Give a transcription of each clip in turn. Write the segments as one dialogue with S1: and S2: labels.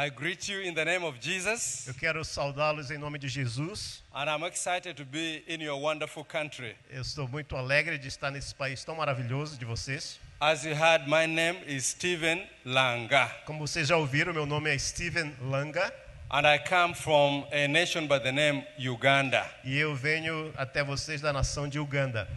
S1: I greet you in the name of Jesus,
S2: Eu quero saudá-los em nome de Jesus.
S1: and I'm excited to be in your wonderful country.
S2: Eu estou muito alegre de estar nesse país tão maravilhoso de vocês.
S1: As you heard, my name is Stephen Langa,
S2: Como vocês já ouviram, meu nome é Steven Langa
S1: and I come from a nation by the name Uganda.
S2: e eu venho até vocês da nação de Uganda.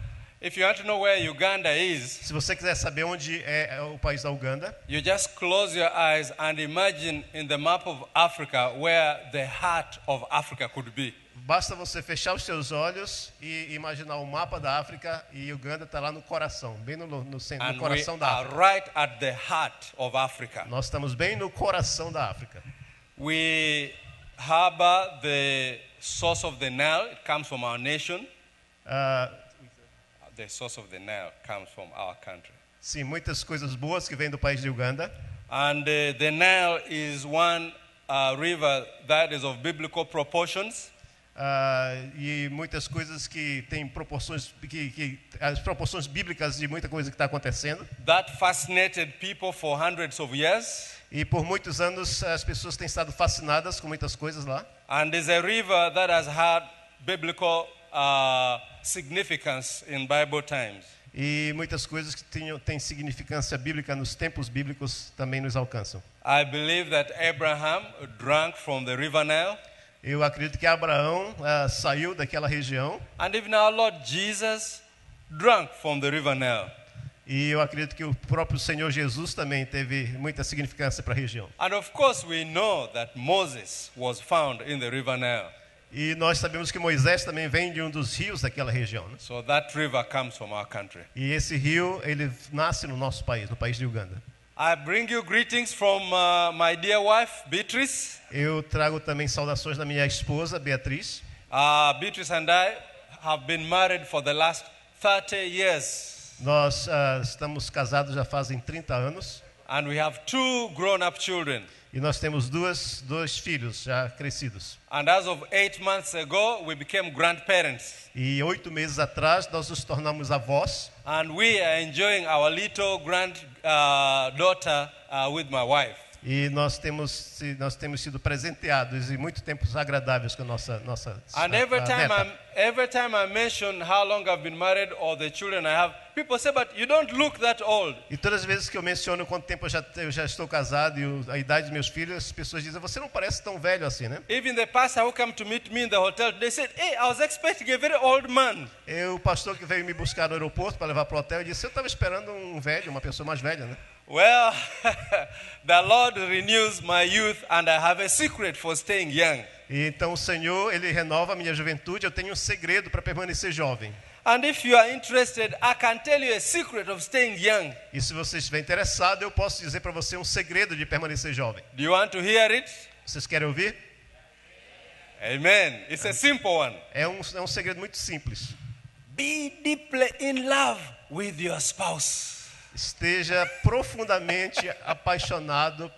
S1: If you want to know where Uganda is,
S2: Se você quiser saber onde é o país da Uganda,
S1: you just close your eyes and imagine in the map of Africa where the heart of Africa could be.
S2: basta você fechar os seus olhos e imaginar o mapa da África e Uganda está lá no coração, bem no centro, no
S1: And we
S2: coração da
S1: are
S2: África.
S1: right at the heart of Africa.
S2: Nós estamos bem no coração da África.
S1: We harbor the source of the Nile. It comes from our nation.
S2: Ah,
S1: The source of the Nile comes from our country.
S2: sim, muitas coisas boas que vêm do país de Uganda.
S1: And the Nile is one river that is of biblical proportions.
S2: E muitas coisas que têm proporções, as proporções bíblicas de muita coisa que está acontecendo.
S1: That fascinated people for hundreds of years.
S2: E por muitos anos as pessoas têm estado fascinadas com muitas coisas lá.
S1: And is a river that has had biblical significance in Bible times.
S2: E muitas coisas que têm significância bíblica nos tempos bíblicos também nos alcançam.
S1: I believe that Abraham drank from the river Nile.
S2: Eu acredito que Abraão saiu daquela região.
S1: And even our Lord Jesus drank from the river Nile.
S2: E eu acredito que o próprio Senhor Jesus também teve muita significância para a região.
S1: And of course we know that Moses was found in the river Nile.
S2: E nós sabemos que Moisés também vem de um dos rios daquela região, né?
S1: So that river comes from our country.
S2: E esse rio, ele nasce no nosso país, no país de Uganda.
S1: I bring you greetings from my dear wife, Beatrice.
S2: Eu trago também saudações da minha esposa, Beatriz.
S1: Beatrice and I have been married for the last 30 years.
S2: Nós estamos casados já fazem 30 anos.
S1: And we have 2 grown-up children.
S2: E nós temos dois filhos já crescidos.
S1: And as of 8 months ago, we became grandparents.
S2: E 8 meses atrás, nós nos tornamos avós.
S1: And we are enjoying our little granddaughter with my wife.
S2: E nós temos sido presenteados em muito tempos agradáveis com a nossa
S1: And every time I mention how long I've been married or the children I have, people say, but you don't look that old.
S2: E todas as vezes que eu menciono quanto tempo eu já estou casado e a idade dos meus filhos, as pessoas dizem, você não parece tão velho assim, né?
S1: Even the pastor who came to meet me in the hotel, they said, hey, I was expecting a very old man.
S2: O pastor que veio me buscar no aeroporto para levar para o hotel, disse, eu estava esperando um velho, uma pessoa mais velha, né?
S1: Well, the Lord renews my youth and I have a secret for staying young.
S2: E então o Senhor, Ele renova a minha juventude, eu tenho um segredo para permanecer jovem.
S1: And if you are interested, I can tell you a secret of staying young.
S2: E se você estiver interessado, eu posso dizer para você um segredo de permanecer jovem.
S1: Do you want to hear it?
S2: Vocês querem ouvir?
S1: Amen. It's a simple one.
S2: É um segredo muito simples.
S1: Be deeply in love with your spouse.
S2: Esteja profundamente apaixonado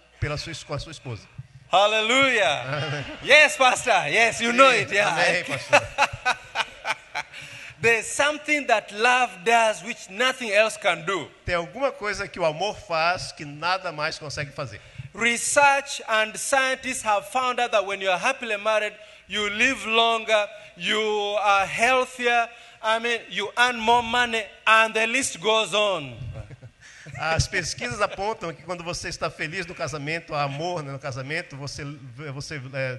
S2: com a sua esposa.
S1: Hallelujah. Yes, Pastor. Yes, you know it. Yeah.
S2: Amém, pastor.
S1: There's something that love does which nothing else can do.
S2: Tem alguma coisa que o amor faz que nada mais consegue fazer.
S1: Research and scientists have found out that when you are happily married, you live longer, you are healthier, you earn more money, and the list goes on.
S2: As pesquisas apontam que quando você está feliz no casamento, há amor no casamento, você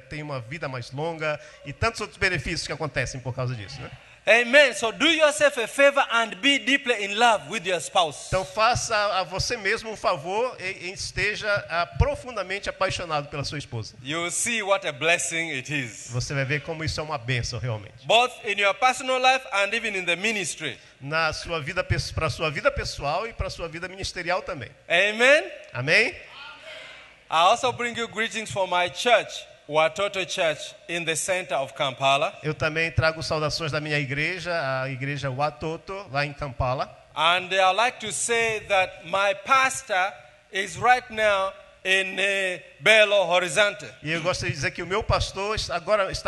S2: tem uma vida mais longa e tantos outros benefícios que acontecem por causa disso, né?
S1: Amen. So do yourself a favor and be deeply in love with your spouse.
S2: Então faça a você mesmo um favor e esteja profundamente apaixonado pela sua esposa.
S1: You'll see what a blessing it is.
S2: Você vai ver como isso é uma bênção realmente.
S1: Both in your personal life and even in the ministry.
S2: Na sua vida, para a sua vida pessoal e para a sua vida ministerial também.
S1: Amen.
S2: Amém?
S1: I also bring you greetings from my church, Watoto Church, in the center of Kampala.
S2: Eu também trago saudações da minha igreja, a igreja Watoto, lá em Kampala.
S1: And I'd like to say that my pastor is right now in Belo Horizonte.
S2: E eu gostaria de dizer que o meu pastor está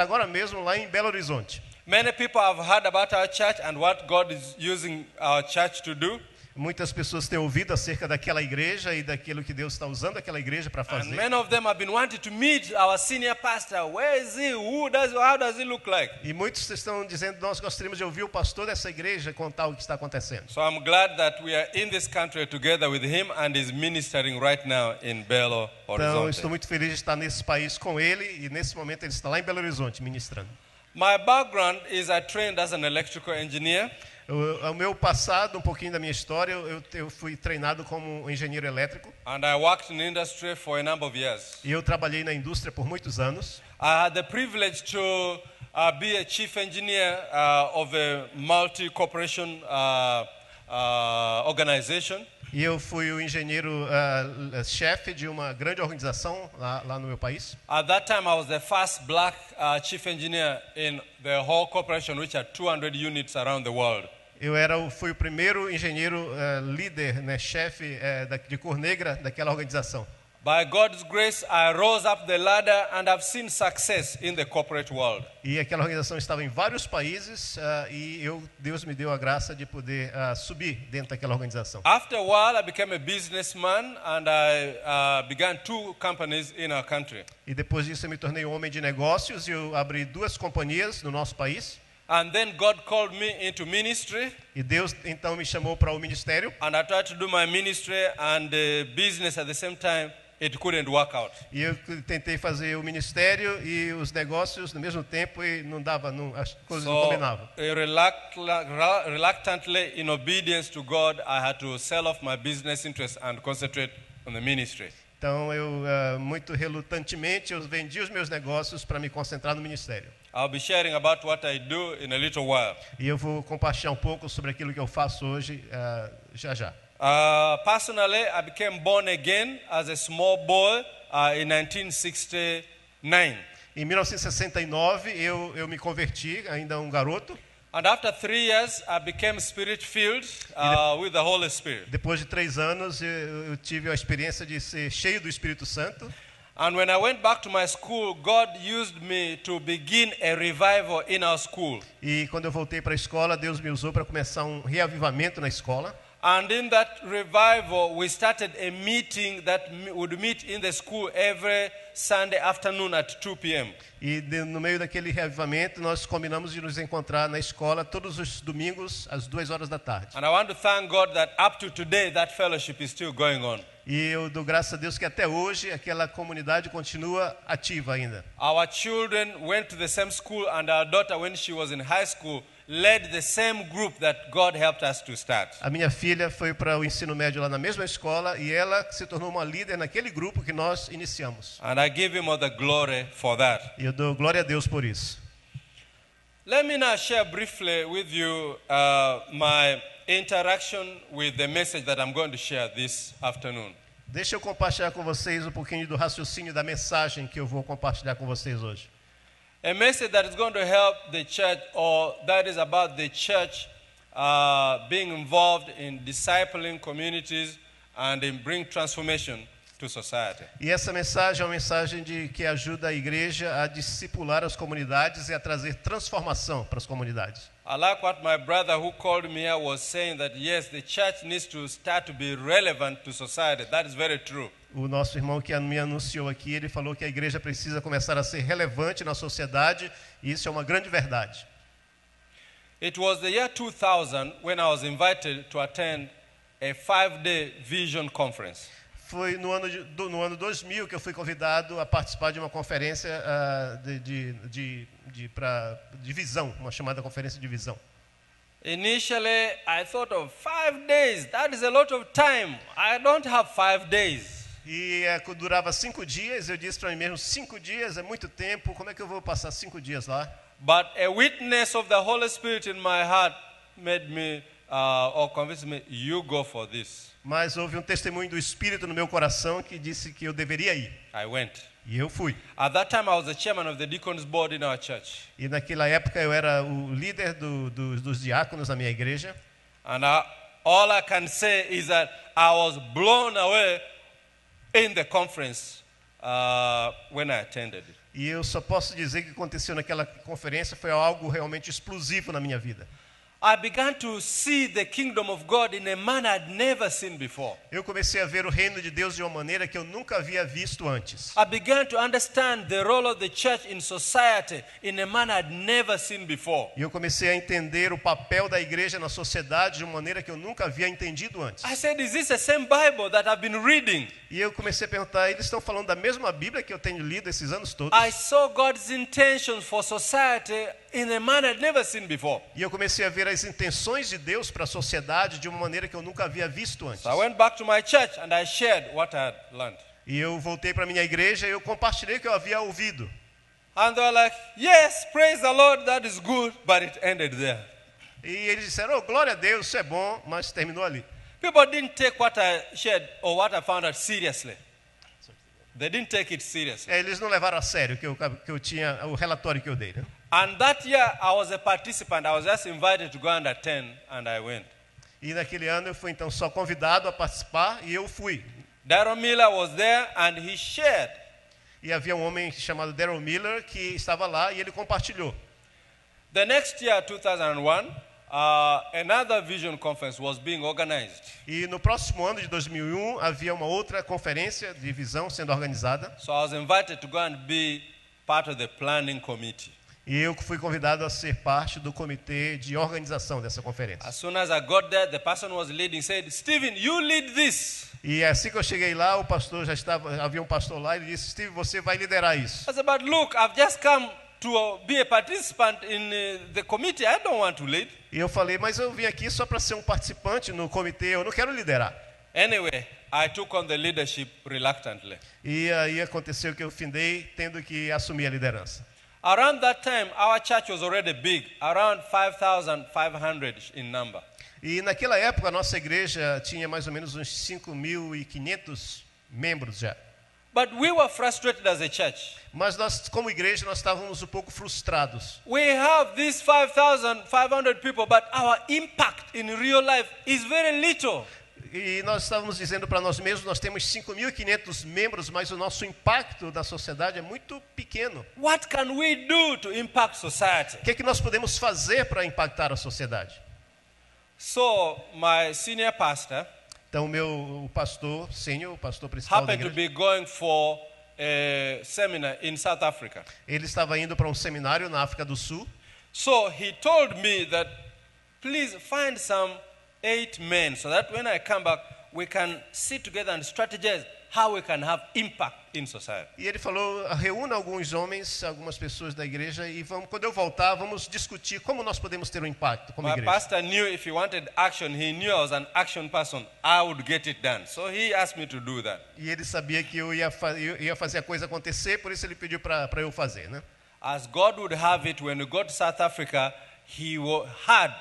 S2: agora mesmo lá em Belo Horizonte.
S1: Many people have heard about our church and what God is using our church to do.
S2: Muitas pessoas têm ouvido acerca daquela igreja e daquilo que Deus está usando aquela igreja para
S1: And
S2: fazer.
S1: many of them have been wanting to meet our senior pastor. Where is he? How does he look like?
S2: E muitos estão dizendo, nós gostaríamos de ouvir o pastor dessa igreja contar o que está acontecendo.
S1: So I'm glad that we are in this country together with him and he's ministering right now in Belo
S2: Então,
S1: Horizonte.
S2: estou muito feliz de estar nesse país com ele e nesse momento ele está lá em Belo Horizonte ministrando.
S1: My background is I trained as an electrical engineer.
S2: O meu passado, um pouquinho da minha história, eu fui treinado como engenheiro elétrico
S1: And I worked in industry for a number of years.
S2: e eu trabalhei na indústria por muitos anos.
S1: I had the privilege to be a chief engineer of a multi-corporation organization.
S2: E eu fui o engenheiro chefe de uma grande organização lá no meu país.
S1: At that time, I was the first black chief engineer in the whole corporation, which had 200 units around the world.
S2: Fui o primeiro engenheiro líder, né, chefe de cor negra daquela organização.
S1: By God's grace, I rose up the ladder and I've seen success in the corporate world.
S2: E aquela organização estava em vários países e Deus me deu a graça de poder subir dentro daquela organização.
S1: After a while, I became a businessman and I began 2 companies in our country.
S2: E depois disso eu me tornei um homem de negócios e eu abri 2 companhias no nosso país.
S1: And then God called me into ministry.
S2: E Deus então me chamou para o ministério.
S1: And I tried to do my ministry and business at the same time. It couldn't work out.
S2: E eu tentei fazer o ministério e os negócios no mesmo tempo e não dava, as coisas não combinavam.
S1: Reluctantly, in obedience to God, I had to sell off my business interests and concentrate on the ministry.
S2: Então muito relutantemente, eu vendi os meus negócios para me concentrar no ministério.
S1: I'll be sharing about what I do in a little while.
S2: E eu vou compartilhar um pouco sobre aquilo que eu faço hoje já já.
S1: Personally, I became born again as a small boy in 1969.
S2: Em 1969, eu me converti, ainda um garoto.
S1: And after 3 years, I became spirit-filled with the Holy Spirit.
S2: Depois de 3 anos, eu tive a experiência de ser cheio do Espírito Santo.
S1: And when I went back to my school, God used me to begin a revival in our school.
S2: E quando eu voltei para a escola, Deus me usou para começar um reavivamento na escola.
S1: And in that revival, we started a meeting that would meet in the school every Sunday afternoon at 2 p.m.
S2: E no meio daquele reavivamento, nós combinamos de nos encontrar na escola todos os domingos às 2 horas da tarde.
S1: And I want to thank God that up to today, that fellowship is still going on.
S2: E eu dou graças a Deus que até hoje aquela comunidade continua ativa ainda.
S1: Our children went to the same school, and our daughter, when she was in high school, led the same group that God helped us to start.
S2: A minha filha foi para o ensino médio lá na mesma escola e ela se tornou uma líder naquele grupo que nós iniciamos.
S1: And I give him all the glory for that.
S2: E eu dou glória a Deus por isso.
S1: Let me now share briefly with you my interaction with the message that I'm going to share this afternoon.
S2: Deixa eu compartilhar com vocês um pouquinho do raciocínio da mensagem que eu vou compartilhar com vocês hoje.
S1: A message that is going to help the church, or that is about the church being involved in discipling communities and in bring transformation to society.
S2: E essa mensagem é uma mensagem que ajuda a igreja a discipular as comunidades e a trazer transformação para as comunidades.
S1: I like what my brother who called me here was saying, that yes, the church needs to start to be relevant to society. That is very true.
S2: O nosso irmão que me anunciou aqui, ele falou que a igreja precisa começar a ser relevante na sociedade, e isso é uma grande verdade.
S1: It was the year 2000 when I was invited to attend a 5-day vision conference.
S2: Foi no ano 2000 que eu fui convidado a participar de uma conferência de visão, uma chamada conferência de visão.
S1: Initially, I thought of 5 days. That is a lot of time. I don't have 5 days.
S2: E durava 5 dias, eu disse para mim mesmo, 5 dias é muito tempo, como é que eu vou passar 5 dias lá?
S1: But a witness of the Holy Spirit in my heart made me, or convinced me, you go for this.
S2: Mas houve um testemunho do Espírito no meu coração que disse que eu deveria ir.
S1: I went.
S2: E eu fui.
S1: At that time, I was the chairman of the deacons board in our church.
S2: E naquela época eu era o líder dos diáconos na minha igreja.
S1: And all I can say is that I was blown away in the conference when I attended it.
S2: E eu só posso dizer que o que aconteceu naquela conferência foi algo realmente explosivo na minha vida.
S1: I began to see the kingdom of God in a manner I'd never seen before.
S2: Eu comecei a ver o reino de Deus de uma maneira que eu nunca havia visto antes.
S1: I began to understand the role of the church in society in a manner I'd never seen before.
S2: E eu comecei a entender o papel da igreja na sociedade de uma maneira que eu nunca havia entendido antes.
S1: I said, is this the same Bible that I've been reading?
S2: E eu comecei a perguntar, eles estão falando da mesma Bíblia que eu tenho lido esses anos todos?
S1: I saw God's intentions for society in a manner I'd never seen before.
S2: E eu comecei a ver as intenções de Deus para a sociedade de uma maneira que eu nunca havia visto antes.
S1: So I went back to my church and I shared what I had learned.
S2: E eu voltei para a minha igreja e eu compartilhei o que eu havia ouvido.
S1: And they were like, yes, praise the Lord, that is good, but it ended there.
S2: E eles disseram, oh, glória a Deus, isso é bom, mas terminou ali.
S1: People didn't take what I shared or what I found out seriously. They didn't take it seriously.
S2: Eles não levaram a sério que eu tinha, o relatório que eu dei, né?
S1: And that year I was a participant. I was just invited to go and attend, and I went.
S2: E naquele ano eu fui então só convidado a participar e eu fui.
S1: Darren Miller was there and he shared.
S2: E havia um homem chamado Darren Miller que estava lá e ele compartilhou.
S1: The next year, 2001, another vision conference was being organized.
S2: E no próximo ano de 2001 havia uma outra conferência de visão sendo organizada.
S1: So I was invited to go and be part of the planning committee.
S2: E eu fui convidado a ser parte do comitê de organização dessa conferência.
S1: As soon as I got there, the person who was leading said, Stephen, you lead this.
S2: E assim que eu cheguei lá, o pastor já estava, havia um pastor lá e ele disse, Steve, você vai liderar isso.
S1: I said, but look, I've just come to be a participant in the committee. I don't want to lead.
S2: E eu falei, mas eu vim aqui só para ser um participante no comitê, eu não quero liderar.
S1: Anyway, I took on the leadership reluctantly.
S2: E aí aconteceu que eu findei tendo que assumir a liderança.
S1: Around that time, our church was already big, around 5,500 in number.
S2: E naquela época a nossa igreja tinha mais ou menos uns 5.500 membros já.
S1: But we were frustrated as a church.
S2: Mas nós, como igreja, nós estávamos um pouco frustrados.
S1: We have these 5,500 people, but our impact in real life is very little.
S2: E nós estávamos dizendo para nós mesmos, nós temos 5.500 membros, mas o nosso impacto na sociedade é muito pequeno.
S1: What can we do to impact society?
S2: O que é que nós podemos fazer para impactar a sociedade?
S1: So, my senior pastor
S2: Então, o pastor sênior, o pastor principal da
S1: happened to
S2: igreja,
S1: be going for a seminar in South Africa.
S2: ele estava indo para um seminário na África do Sul.
S1: So he told me that, please find some 8 men so that when I come back, we can sit together and strategize how we can have impact in society.
S2: E ele falou, reúna alguns homens, algumas pessoas da igreja e vamos, quando eu voltar, vamos discutir como nós podemos ter um impacto como
S1: My
S2: igreja.
S1: pastor knew if he wanted action, he knew I was an action person, I would get it done. So he asked me to do that.
S2: E ele sabia que eu ia fazer a coisa acontecer, por isso ele pediu para eu fazer, né?
S1: As God would have it, when we got to South Africa, he had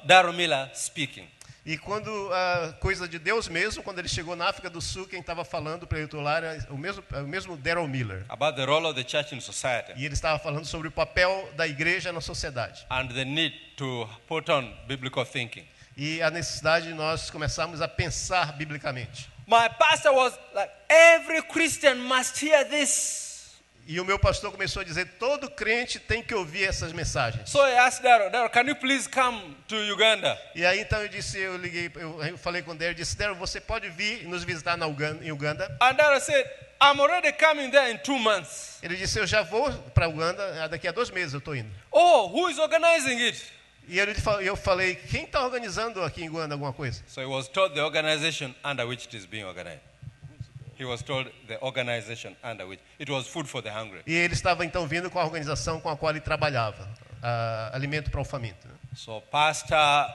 S1: Darren Miller speaking.
S2: E quando a coisa de Deus mesmo, quando ele chegou na África do Sul, quem estava falando para ele lá era o mesmo Darren Miller.
S1: About the role of the church in society
S2: E ele estava falando sobre o papel da igreja na sociedade.
S1: and the need to put on biblical thinking.
S2: E a necessidade de nós começarmos a pensar biblicamente.
S1: My pastor was like, every Christian must hear this.
S2: E o meu pastor começou a dizer, todo crente tem que ouvir essas mensagens.
S1: So I asked Darren, can you please come to Uganda?
S2: E aí então eu falei com o Darren, disse, Darren, você pode vir e nos visitar em Uganda?
S1: And Darren said, I'm already coming there in 2 months.
S2: Ele disse, eu já vou para Uganda, daqui a 2 meses eu estou indo.
S1: Oh, who is organizing it?
S2: E eu falei, quem está organizando aqui em Uganda alguma coisa?
S1: So he was told the organization under which it is being organized. He was told the organization under which it was Food for the Hungry.
S2: E ele estava então vindo com a organização com a qual ele trabalhava, Alimento para o Faminto. Né?
S1: So pastor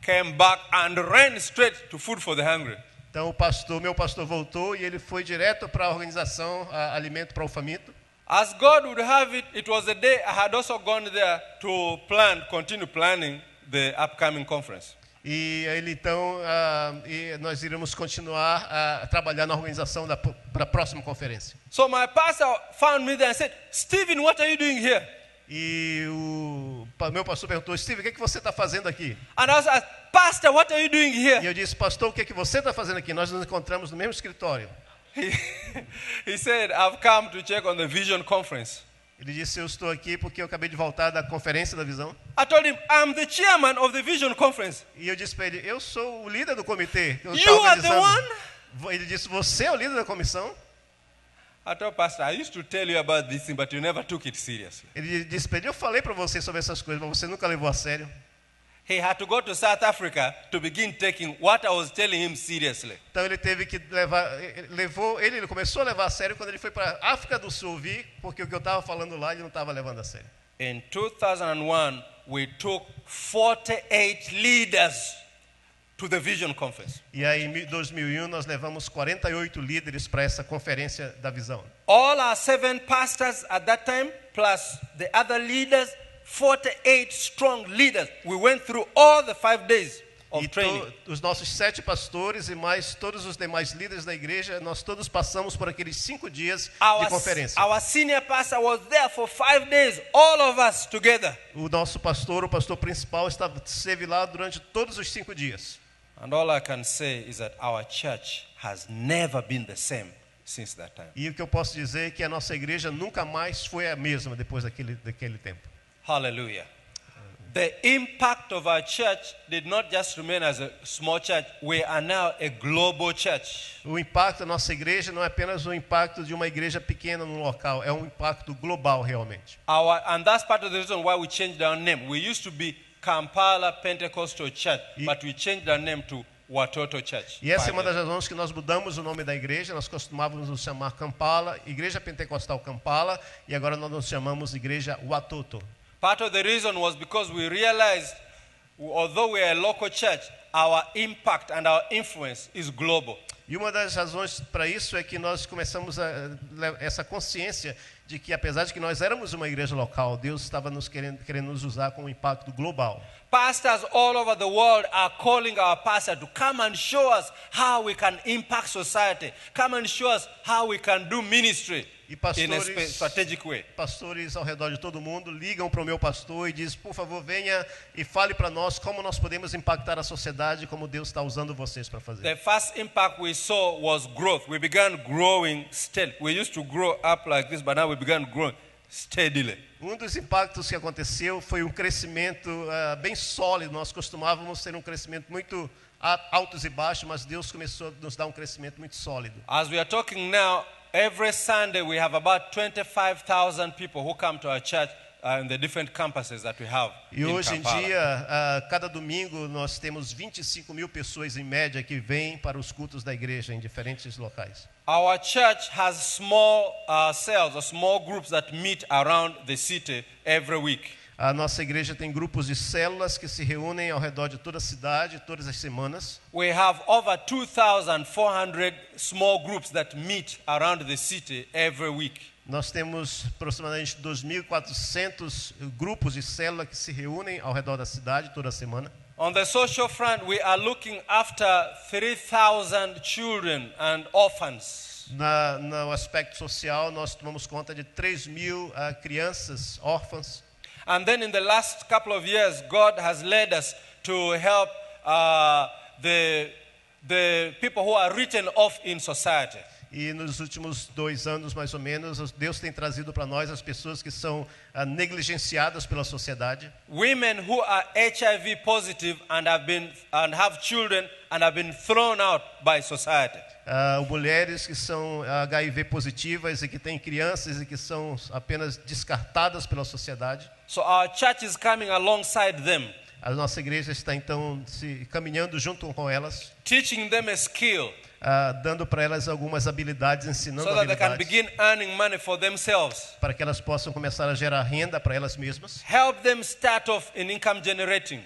S1: came back and ran straight to Food for the Hungry.
S2: Então meu pastor voltou e ele foi direto para a organização Alimento para o Faminto.
S1: As God would have it, it was a day I had also gone there to continue planning the upcoming conference.
S2: E ele então, nós iremos continuar a trabalhar na organização para a próxima conferência.
S1: So my pastor found me there and said, Stephen, what are you doing here?
S2: E o meu pastor perguntou, Steve, o que você está fazendo aqui?
S1: And I was asked, Pastor, what are you doing
S2: E
S1: here?
S2: eu disse, pastor, o que você está fazendo aqui? Nós nos encontramos no mesmo escritório.
S1: He said, I've come to check on the vision conference.
S2: Ele disse, eu estou aqui porque eu acabei de voltar da conferência da visão.
S1: I told him, I'm the chairman of the Vision Conference.
S2: E eu disse para ele, eu sou o líder do comitê. Eu
S1: You
S2: estava
S1: are the
S2: organizando.
S1: one?
S2: Ele disse, você é o líder da comissão?
S1: I told Pastor, I used to tell you about this thing, but you never took it seriously.
S2: Ele disse para ele, eu falei para você sobre essas coisas, mas você nunca levou a sério.
S1: He had to go to South Africa to begin taking what I was telling him seriously.
S2: Então ele teve que ele começou a levar a sério quando ele foi para a África do Sul ouvir, porque o que eu estava falando lá ele não estava levando a sério.
S1: In 2001, we took 48 leaders to the Vision Conference.
S2: E aí em 2001 nós levamos 48 líderes para essa conferência da visão.
S1: All our 7 pastors at that time, plus the other leaders, 48 strong leaders. We went through all the 5 days of
S2: E
S1: training.
S2: os nossos 7 pastores e mais todos os demais líderes da igreja, nós todos passamos por aqueles 5 dias de conferência.
S1: Our senior pastor was there for 5 days, all of us together.
S2: O nosso pastor, o pastor principal, esteve lá durante todos os 5 dias.
S1: And all I can say is that our church has never been the same since that time.
S2: E o que eu posso dizer é que a nossa igreja nunca mais foi a mesma depois daquele tempo.
S1: Hallelujah. The impact of our church did not just remain as a small church. We are now a global church.
S2: O impacto da nossa igreja não é apenas o impacto de uma igreja pequena no local, é um impacto global realmente.
S1: And that's part of the reason why we changed our name. We used to be Kampala Pentecostal Church, but we changed our name to Watoto Church.
S2: E essa é uma das razões que nós mudamos o nome da igreja. Nós costumávamos nos chamar Kampala, Igreja Pentecostal Kampala, e agora nós nos chamamos Igreja Watoto.
S1: Part of the reason was because we realized, although we are a local church, our impact and our influence is global.
S2: E uma das razões para isso é que nós começamos essa consciência de que, apesar de que nós éramos uma igreja local, Deus estava querendo nos usar com um impacto global.
S1: Pastors all over the world are calling our pastor to come and show us how we can impact society. Come and show us how we can do ministry
S2: E
S1: in a strategic way.
S2: pastores ao redor de todo mundo ligam para o meu pastor e dizem, por favor, venha e fale para nós como nós podemos impactar a sociedade, como Deus está usando vocês para fazer.
S1: The first impact we saw was growth. We began growing steadily. We used to grow up like this, but now we began growing steadily.
S2: Um dos impactos que aconteceu foi um crescimento bem sólido. Nós costumávamos ter um crescimento muito altos e baixos, mas Deus começou a nos dar um crescimento muito sólido.
S1: As we are talking now, every Sunday we have about 25,000 people who come to our church in the different campuses that we have.
S2: E hoje em dia, cada domingo, nós temos 25 mil pessoas em média que vêm para os cultos da igreja em diferentes locais.
S1: Our church has small cells or small groups that meet around the city every week.
S2: A nossa igreja tem grupos de células que se reúnem ao redor de toda a cidade, todas as semanas.
S1: We have over 2,400 small groups that meet around the city every week.
S2: Nós temos aproximadamente 2.400 grupos de célula que se reúnem ao redor da cidade toda semana.
S1: On the social front, we are looking after 3,000 children and orphans.
S2: No aspecto social, nós tomamos conta de 3.000 crianças órfãs.
S1: And then in the last couple of years, God has led us to help the people who are written off in society.
S2: E nos últimos 2 anos, mais ou menos, Deus tem trazido para nós as pessoas que são negligenciadas pela sociedade.
S1: Women who are HIV positive and have children and have been thrown out by society.
S2: Mulheres que são HIV positivas e que têm crianças e que são apenas descartadas pela sociedade.
S1: So our church is coming alongside them.
S2: A nossa igreja está então caminhando junto com elas,
S1: teaching them a skill,
S2: dando para elas algumas habilidades, ensinando
S1: so that they can
S2: habilidades,
S1: begin earning money for themselves.
S2: para que elas possam começar a gerar renda para elas mesmas
S1: Help them start off in income generation.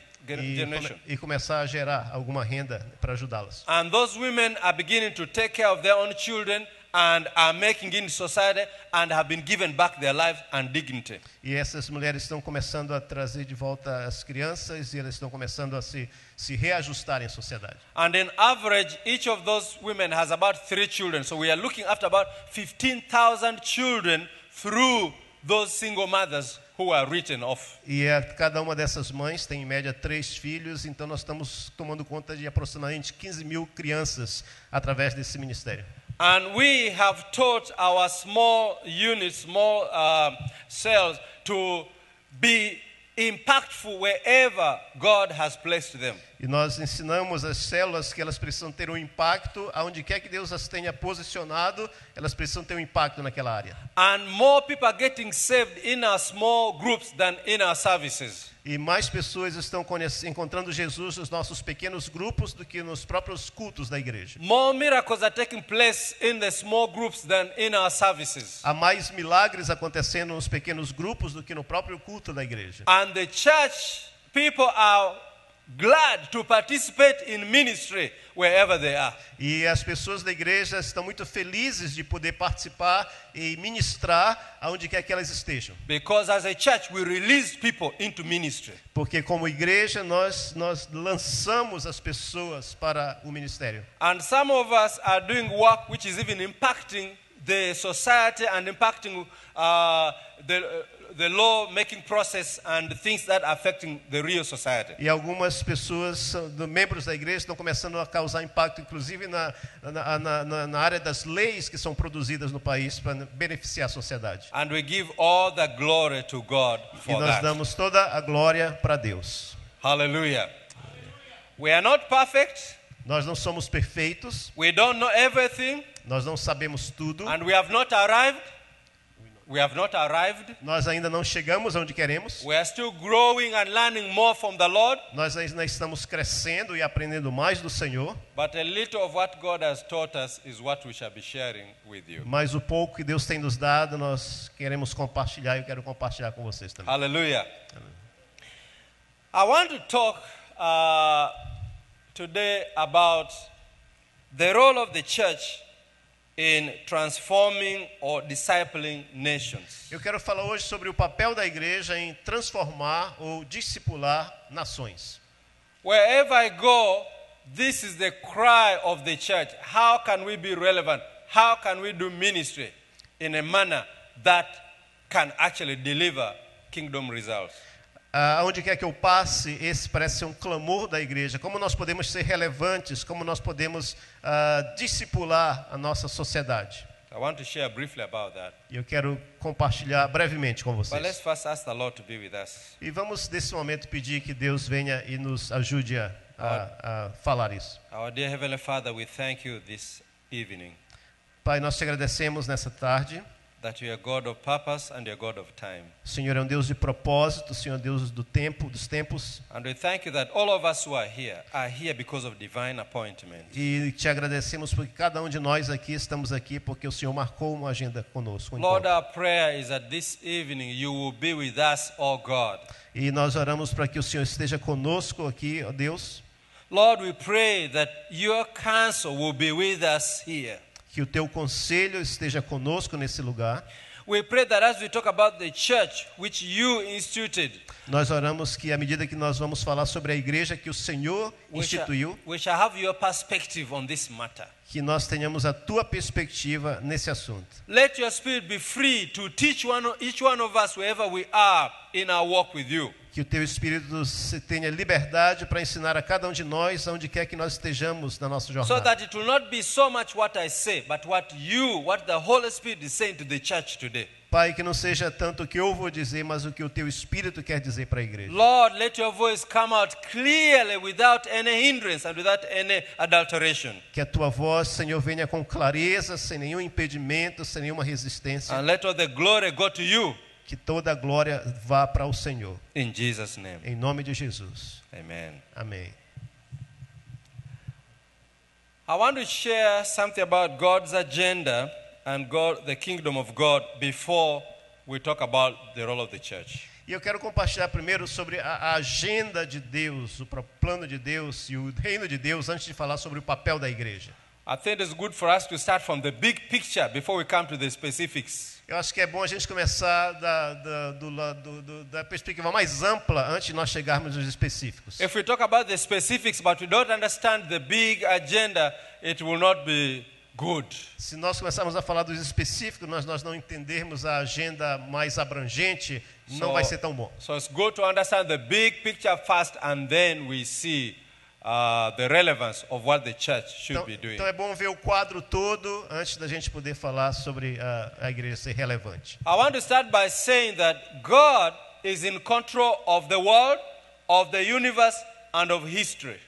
S2: e começar a gerar alguma renda para ajudá-las.
S1: And those women are beginning to take care of their own children and are making it in society and have been given back their life and dignity.
S2: E essas mulheres estão começando a trazer de volta as crianças e elas estão começando a se reajustarem à sociedade.
S1: And in average, each of those women has about 3 children. So we are looking after about 15,000 children through those single mothers who are written off.
S2: E cada uma dessas mães tem em média 3 filhos, então nós estamos tomando conta de aproximadamente 15.000 crianças através desse ministério.
S1: And we have taught our small units, small cells to be impactful wherever God has placed them.
S2: E nós ensinamos as células que elas precisam ter um impacto, aonde quer que Deus as tenha posicionado, elas precisam ter um impacto naquela área.
S1: And more people are getting saved in our small groups than in our services.
S2: E mais pessoas estão encontrando Jesus nos nossos pequenos grupos do que nos próprios cultos da igreja.
S1: More miracles are taking place in the small groups than in our services.
S2: Há mais milagres acontecendo nos pequenos grupos do que no próprio culto da igreja.
S1: And the church people are glad to participate in ministry wherever they are.
S2: E as pessoas da igreja estão muito felizes de poder participar e ministrar aonde quer que elas estejam.
S1: Because as a church we release people into ministry.
S2: Porque como igreja nós lançamos as pessoas para o ministério.
S1: And some of us are doing work which is even impacting the society and impacting the law-making process and things that are affecting the real society.
S2: E algumas pessoas, membros da igreja, estão começando a causar impacto, inclusive na área das leis que são produzidas no país para beneficiar a sociedade.
S1: And we give all the glory to God
S2: E
S1: for
S2: nós
S1: that.
S2: damos toda a glória para Deus.
S1: Hallelujah. We are not perfect.
S2: Nós não somos perfeitos,
S1: We don't know everything.
S2: nós não sabemos tudo,
S1: And we have not arrived. We have not arrived.
S2: nós ainda não chegamos onde queremos,
S1: We are still growing and learning more from the Lord.
S2: nós ainda estamos crescendo e aprendendo mais do Senhor,
S1: But a little of what God has taught us is what we shall be sharing with you.
S2: mas o pouco que Deus tem nos dado, nós queremos compartilhar e eu quero compartilhar com vocês também.
S1: Hallelujah. I want to talk today about the role of the church in transforming or discipling nations.
S2: Eu quero falar hoje sobre o papel da igreja em transformar ou discipular nações.
S1: Wherever I go, this is the cry of the church. How can we be relevant? How can we do ministry in a manner that can actually deliver kingdom results?
S2: Aonde quer que eu passe, esse parece ser um clamor da igreja. Como nós podemos ser relevantes, como nós podemos discipular a nossa sociedade.
S1: I want to share briefly about that.
S2: E eu quero compartilhar brevemente com
S1: But let's
S2: vocês.
S1: first ask the Lord to be with us.
S2: E vamos, nesse momento, pedir que Deus venha e nos ajude a falar isso.
S1: Our dear Heavenly Father, we thank you this evening
S2: Pai, nós te agradecemos nessa tarde.
S1: that you are God of purpose and you're God of time.
S2: O Senhor é um Deus de propósito, o Senhor é um Deus do tempo, dos tempos.
S1: And we thank you that all of us who are here because of divine appointment.
S2: E te agradecemos porque cada um de nós aqui estamos aqui porque o Senhor marcou uma agenda conosco. um
S1: Lord,
S2: encontro.
S1: our prayer is that this evening you will be with us, oh God.
S2: E nós oramos para que o Senhor esteja conosco aqui, ó Deus.
S1: Lord, we pray that your counsel will be with us here.
S2: Que o teu conselho esteja conosco nesse lugar.
S1: We pray that as we talk about the church which you instituted,
S2: Nós oramos que à medida que nós vamos falar sobre a igreja que o Senhor instituiu,
S1: we shall have your perspective on this matter.
S2: que nós tenhamos a tua perspectiva nesse assunto.
S1: Let your spirit be free to teach each one of us wherever we are in our walk with you.
S2: Que o teu Espírito tenha liberdade para ensinar a cada um de nós, onde quer que nós estejamos na nossa
S1: So
S2: jornada.
S1: that it will not be so much what I say, but what the Holy Spirit is saying to the church today.
S2: Pai, que não seja tanto o que eu vou dizer, mas o que o teu Espírito quer dizer para a igreja.
S1: Lord, let your voice come out clearly without any hindrance and without any adulteration.
S2: Que a tua voz, Senhor, venha com clareza, sem nenhum impedimento, sem nenhuma resistência.
S1: And let all the glory go to you.
S2: Que toda a glória vá para o Senhor.
S1: In Jesus' name.
S2: Em nome de Jesus.
S1: Amen.
S2: Amém.
S1: I want to share something about God's agenda and the kingdom of God before we talk about the role of the church.
S2: E eu quero compartilhar primeiro sobre a agenda de Deus, o plano de Deus e o reino de Deus, antes de falar sobre o papel da igreja.
S1: I think it's good for us to start from the big picture before we come to the specifics.
S2: Eu acho que é bom a gente começar da perspectiva mais ampla antes de nós chegarmos nos específicos.
S1: If we talk about the specifics but we don't understand the big agenda, it will not be good.
S2: Se nós começarmos a falar dos específicos, nós não entendermos a agenda mais abrangente, não vai ser tão bom.
S1: So it's good to understand the big picture first and then we see the relevance of what the church should
S2: Então,
S1: be doing.
S2: então é bom ver o quadro todo antes da gente poder falar sobre a igreja ser relevante.
S1: I want to start by saying that God is in control of the world, of the universe, and of history.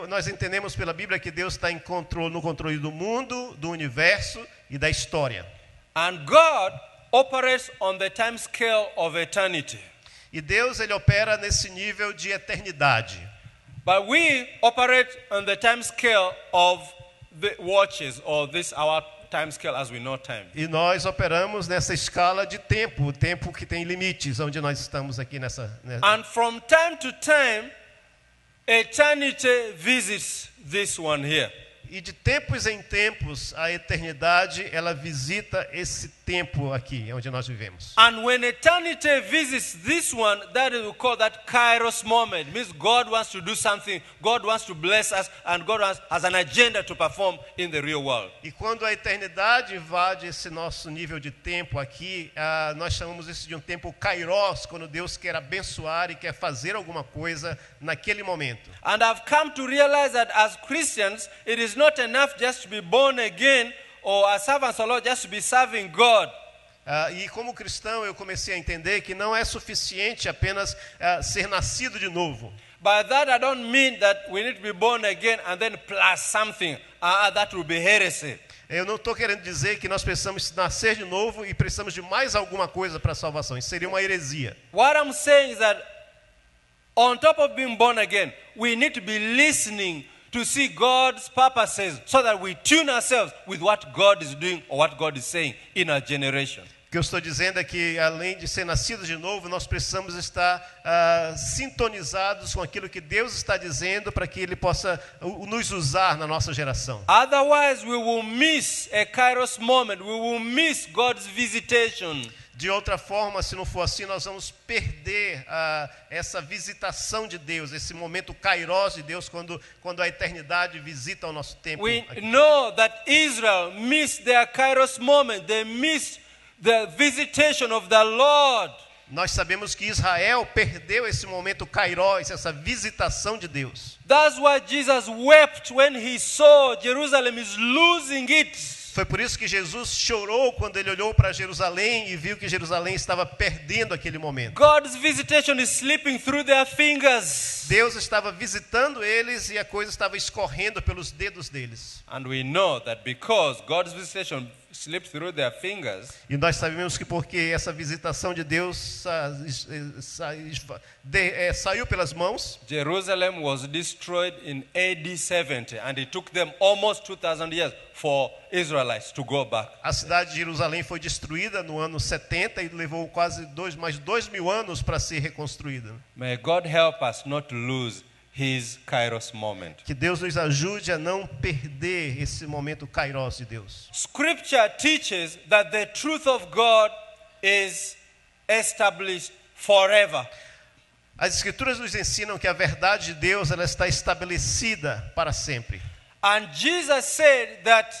S2: Nós entendemos pela Bíblia que Deus está no controle do mundo, do universo e da história.
S1: And God operates on the time scale of eternity.
S2: E Deus ele opera nesse nível de eternidade.
S1: But we operate on the time scale of the watches, or this our time scale as we know time.
S2: E nós operamos nessa escala de tempo, o tempo que tem limites, onde nós estamos aqui nessa.
S1: And from time to time, eternity visits this one here.
S2: E de tempos em tempos, a eternidade, ela visita esse tempo aqui, onde nós vivemos.
S1: And when eternity visits this one, that is we call that Kairos moment. It means God wants to do something, God wants to bless us, and God has an agenda to perform in the real world.
S2: E quando a eternidade invade esse nosso nível de tempo aqui, nós chamamos isso de um tempo Kairos, quando Deus quer abençoar e quer fazer alguma coisa naquele momento.
S1: And I've come to realize that as Christians, it is not enough just to be born again, or as servants of the Lord just to be serving God.
S2: E como cristão eu comecei a entender que não é suficiente apenas ser nascido de novo.
S1: By that I don't mean that we need to be born again and then plus something. That will be heresy.
S2: Eu não estou querendo dizer que nós precisamos nascer de novo e precisamos de mais alguma coisa para a salvação. Isso seria uma heresia.
S1: What I'm saying is that on top of being born again, we need to be listening to see God's purposes so that we tune ourselves with what God is doing or what God is saying in our generation.
S2: O que eu estou dizendo é que, além de ser nascidos de novo, nós precisamos estar sintonizados com aquilo que Deus está dizendo para que Ele possa nos usar na nossa geração.
S1: Otherwise, we will miss a Kairos moment. We will miss God's visitation.
S2: De outra forma, se não for assim, nós vamos perder essa visitação de Deus, esse momento kairos de Deus, quando a eternidade visita o nosso tempo.
S1: We know that Israel missed their Kairos moment. They missed the visitation of the Lord.
S2: Nós sabemos que Israel perdeu esse momento kairos, essa visitação de Deus.
S1: That's why Jesus wept when he saw Jerusalem is losing it.
S2: Foi por isso que Jesus chorou quando ele olhou para Jerusalém e viu que Jerusalém estava perdendo aquele momento.
S1: God's visitation is slipping through their fingers.
S2: Deus estava visitando eles e a coisa estava escorrendo pelos dedos deles.
S1: And we know that because God's visitation slipped through their fingers,
S2: e nós sabemos que porque essa visitação de Deus saiu pelas mãos,
S1: Jerusalem was destroyed in AD 70, and it took them almost 2,000 years for Israelites to go back.
S2: A cidade de Jerusalém foi destruída no ano 70 e levou quase mais 2.000 anos para ser reconstruída.
S1: May God help us not to lose His Kairos moment.
S2: Que Deus nos ajude a não perder esse momento Kairos de Deus.
S1: Scripture teaches that the truth of God is established forever.
S2: As Escrituras nos ensinam que a verdade de Deus ela está estabelecida para sempre.
S1: And Jesus said that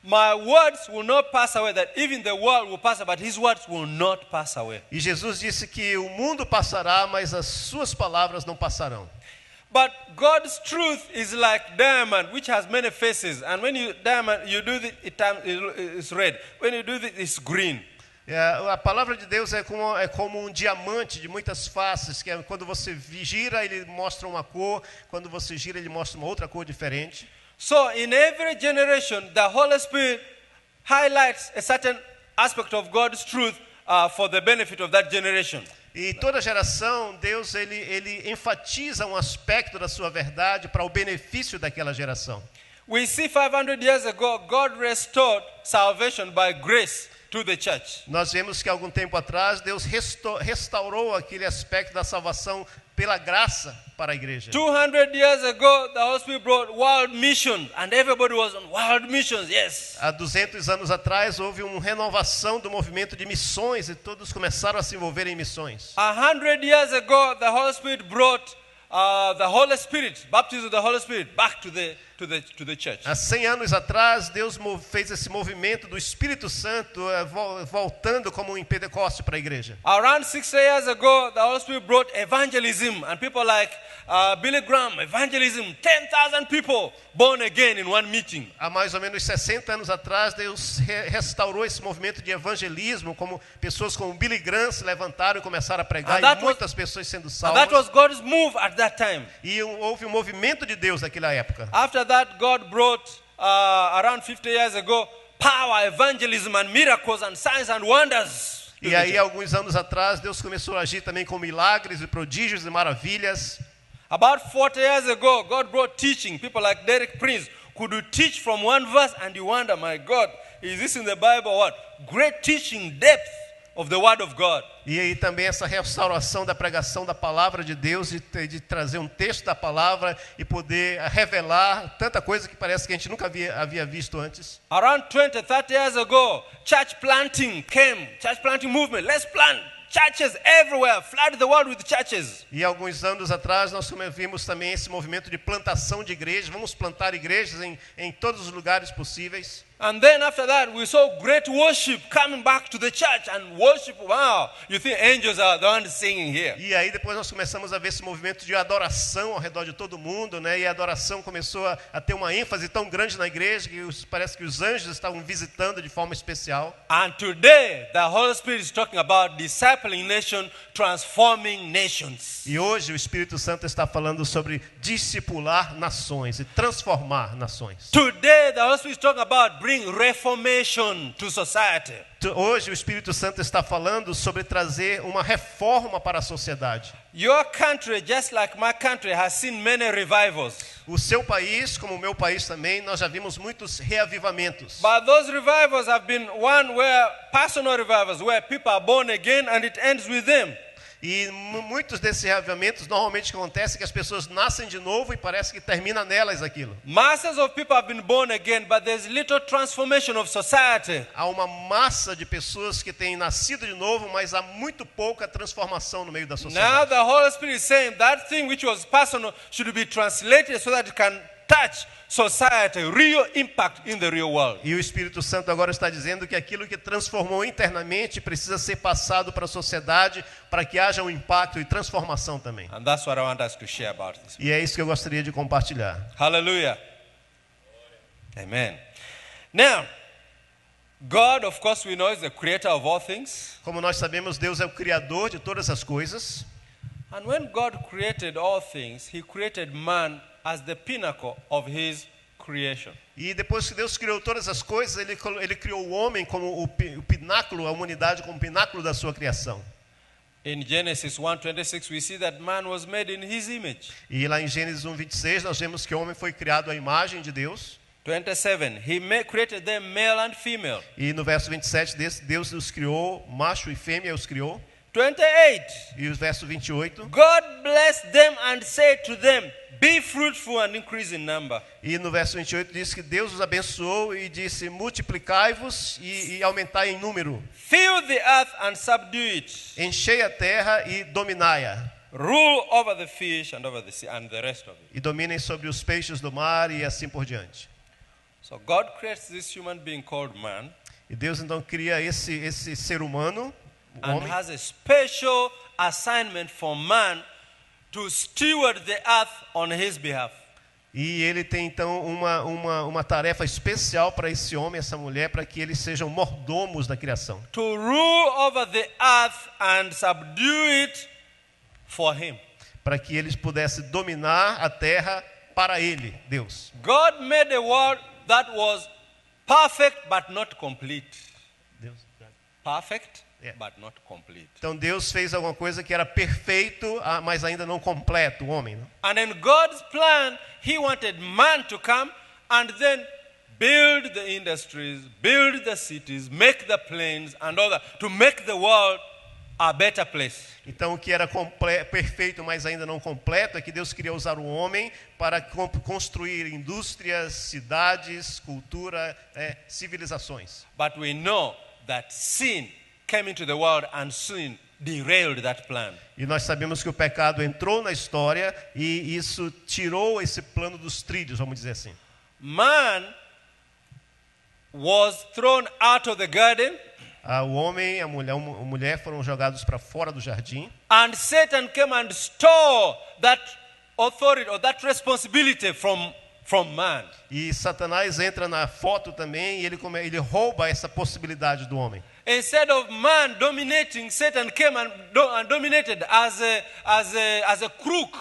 S1: my words will not pass away, that even the world will pass away, but His words will not pass away.
S2: E Jesus disse que o mundo passará, mas as suas palavras não passarão.
S1: But God's truth is like diamond, which has many faces. And when you do this, it's red. When you do this, it's green.
S2: A palavra de Deus é como um diamante de muitas faces, que quando você gira, ele mostra uma cor, quando você gira, ele mostra uma outra cor diferente.
S1: So in every generation, the Holy Spirit highlights a certain aspect of God's truth for the benefit of that generation.
S2: E toda geração, Deus ele enfatiza um aspecto da sua verdade para o benefício daquela geração.
S1: We see 500 years ago, God restored salvation by grace to the church.
S2: Nós vemos que algum tempo atrás Deus restaurou aquele aspecto da salvação pela graça para a igreja.
S1: 200 years ago, the Holy Spirit brought world mission, and everybody was on world missions. Yes.
S2: Há 200 anos atrás houve uma renovação do movimento de missões e todos começaram a se envolver em missões.
S1: 100 years ago, the Holy Spirit brought the Holy Spirit, baptism of the Holy Spirit, back to the to the church.
S2: Há 100 anos atrás, Deus fez esse movimento do Espírito Santo voltando como em Pentecoste para a igreja.
S1: Around 60 years ago, the Holy Spirit brought evangelism, and people like Billy Graham, evangelism, 10,000 people born again in one meeting.
S2: Há mais ou menos 60 anos atrás, Deus restaurou esse movimento de evangelismo, como pessoas como Billy Graham se levantaram e começaram a pregar, e muitas pessoas sendo salvas.
S1: That was God's move at that time.
S2: E houve um movimento de Deus naquela época.
S1: After that, God brought, around 50 years ago, power, evangelism, and miracles, and signs and wonders.
S2: E aí, alguns anos atrás, Deus começou a agir também com milagres e prodígios e maravilhas.
S1: About 40 years ago, God brought teaching. People like Derek Prince could you teach from one verse and you wonder, my God, is this in the Bible? What? Great teaching, depth of the Word of God.
S2: E aí também essa restauração da pregação da palavra de Deus, de trazer um texto da palavra e poder revelar tanta coisa que parece que a gente nunca havia visto antes.
S1: Around 20, 30 years ago, church planting movement. Let's plant churches everywhere, flood the world with churches.
S2: E alguns anos atrás nós vimos também esse movimento de plantação de igrejas. Vamos plantar igrejas em todos os lugares possíveis.
S1: And then after that, we saw great worship coming back to the church, and worship, wow, you think angels are the ones singing here.
S2: E aí depois nós começamos a ver esse movimento de adoração ao redor de todo mundo, né? E a adoração começou a ter uma ênfase tão grande na igreja que parece que os anjos estavam visitando de forma especial.
S1: And today, the Holy Spirit is talking about discipling nation, transforming nations.
S2: E hoje o Espírito Santo está falando sobre discipular nações e transformar nações.
S1: Today, the Holy Spirit is talking about bring reformation to society.
S2: Hoje o Espírito Santo está falando sobre trazer uma reforma para a sociedade.
S1: Your country, just like my country, has seen many revivals.
S2: O seu país, como o meu país também, nós já vimos muitos reavivamentos.
S1: But those revivals have been personal revivals, where people are born again and it ends with them.
S2: E muitos desses reavivamentos normalmente acontece que as pessoas nascem de novo e parece que termina nelas aquilo.
S1: Masses of people have been born again, but there's little transformation of society.
S2: Há uma massa de pessoas que têm nascido de novo, mas há muito pouca transformação no meio da sociedade.
S1: Now the Holy Spirit is saying that thing which was personal should be translated so that it can touch society, real impact in the real world.
S2: E o Espírito Santo agora está dizendo que aquilo que transformou internamente precisa ser passado para a sociedade para que haja um impacto e transformação também.
S1: And that's what I want us to share about this.
S2: E é isso que eu gostaria de compartilhar.
S1: Hallelujah. Amen. Now, God, of course, we know is the creator of all things.
S2: Como nós sabemos, Deus é o criador de todas as coisas.
S1: And when God created all things, He created man as the pinnacle of His creation.
S2: E depois que Deus criou todas as coisas, Ele criou o homem como o pináculo, a humanidade como o pináculo da sua criação.
S1: In Genesis 1:26, we see that man was made in His image.
S2: E lá em Gênesis 1:26, nós vemos que o homem foi criado à imagem de Deus.
S1: 27, He created them male and female.
S2: E no verso 27, Deus os criou, macho e fêmea os criou.
S1: 28,
S2: E o verso 28.
S1: God blessed them and said to them, be fruitful and increase in number.
S2: E no verso 28 diz que Deus os abençoou e disse, multiplicai-vos e aumentai em número.
S1: Fill the earth and subdue it.
S2: Enchei a terra e dominai-a.
S1: Rule over the fish and over the sea and the rest of it.
S2: E dominem sobre os peixes do mar e assim por diante.
S1: So God creates this human being called man.
S2: E Deus então cria esse ser humano, o
S1: And
S2: homem,
S1: has a special assignment for man to steward the earth on his behalf.
S2: e ele tem então uma tarefa especial para esse homem, essa mulher, para que eles sejam mordomos da criação.
S1: To rule over the earth and subdue it for him.
S2: Para que eles pudessem dominar a terra para ele, Deus.
S1: God made a world that was perfect but not complete.
S2: Deus.
S1: Perfect
S2: Yeah.
S1: but not complete.
S2: Então Deus fez alguma coisa que era perfeito, mas ainda não completo, o homem. Não?
S1: And in God's plan, He wanted man to come and then build the industries, build the cities, make the planes and all that, to make the world a better place.
S2: Então o que era perfeito, mas ainda não completo, é que Deus queria usar o homem para construir indústrias, cidades, cultura, civilizações.
S1: But we know that sin came into the world and sin derailed that plan.
S2: E nós sabemos que o pecado entrou na história e isso tirou esse plano dos trilhos, vamos dizer assim.
S1: man was thrown out of the garden,
S2: O homem e a mulher foram jogados para fora do jardim.
S1: and Satan came and stole that authority or that responsibility from man.
S2: E Satanás entra na foto também e ele rouba essa possibilidade do homem.
S1: Instead of man dominating, Satan came and dominated as a crook,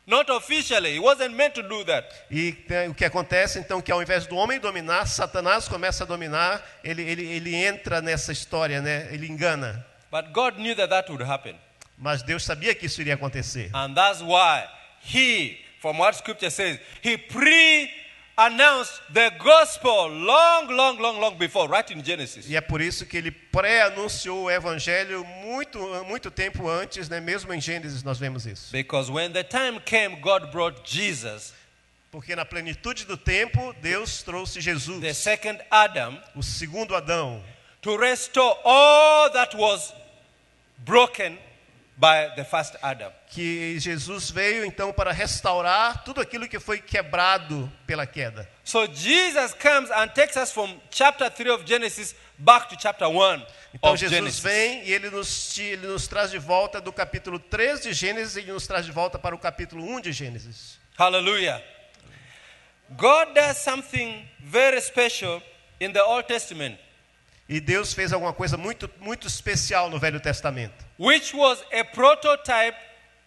S1: not officially. He wasn't meant to do that.
S2: E o que acontece então que ao invés do homem dominar, Satanás começa a dominar. Ele entra nessa história, né? Ele engana.
S1: But God knew that would happen.
S2: Mas Deus sabia que isso iria acontecer.
S1: And that's why he, from what scripture says, he pre-announced the gospel long before, right in Genesis.
S2: E é por isso que ele pré-anunciou o evangelho muito tempo antes, né? Mesmo em Gênesis nós vemos isso.
S1: Because when the time came, God brought Jesus,
S2: Porque na plenitude do tempo, Deus trouxe
S1: the
S2: Jesus,
S1: second Adam,
S2: o segundo Adão,
S1: to restore all that was broken by the first Adam.
S2: que Jesus veio então para restaurar tudo aquilo que foi quebrado pela queda.
S1: So Jesus comes and takes us from chapter 3 of Genesis back to chapter 1
S2: Então
S1: of
S2: Jesus
S1: Genesis.
S2: vem e ele nos traz de volta do capítulo 3 de Gênesis e nos traz de volta para o capítulo 1 de Gênesis.
S1: Hallelujah. God does something very special in the Old Testament,
S2: E Deus fez alguma coisa muito especial no Velho Testamento,
S1: which was a prototype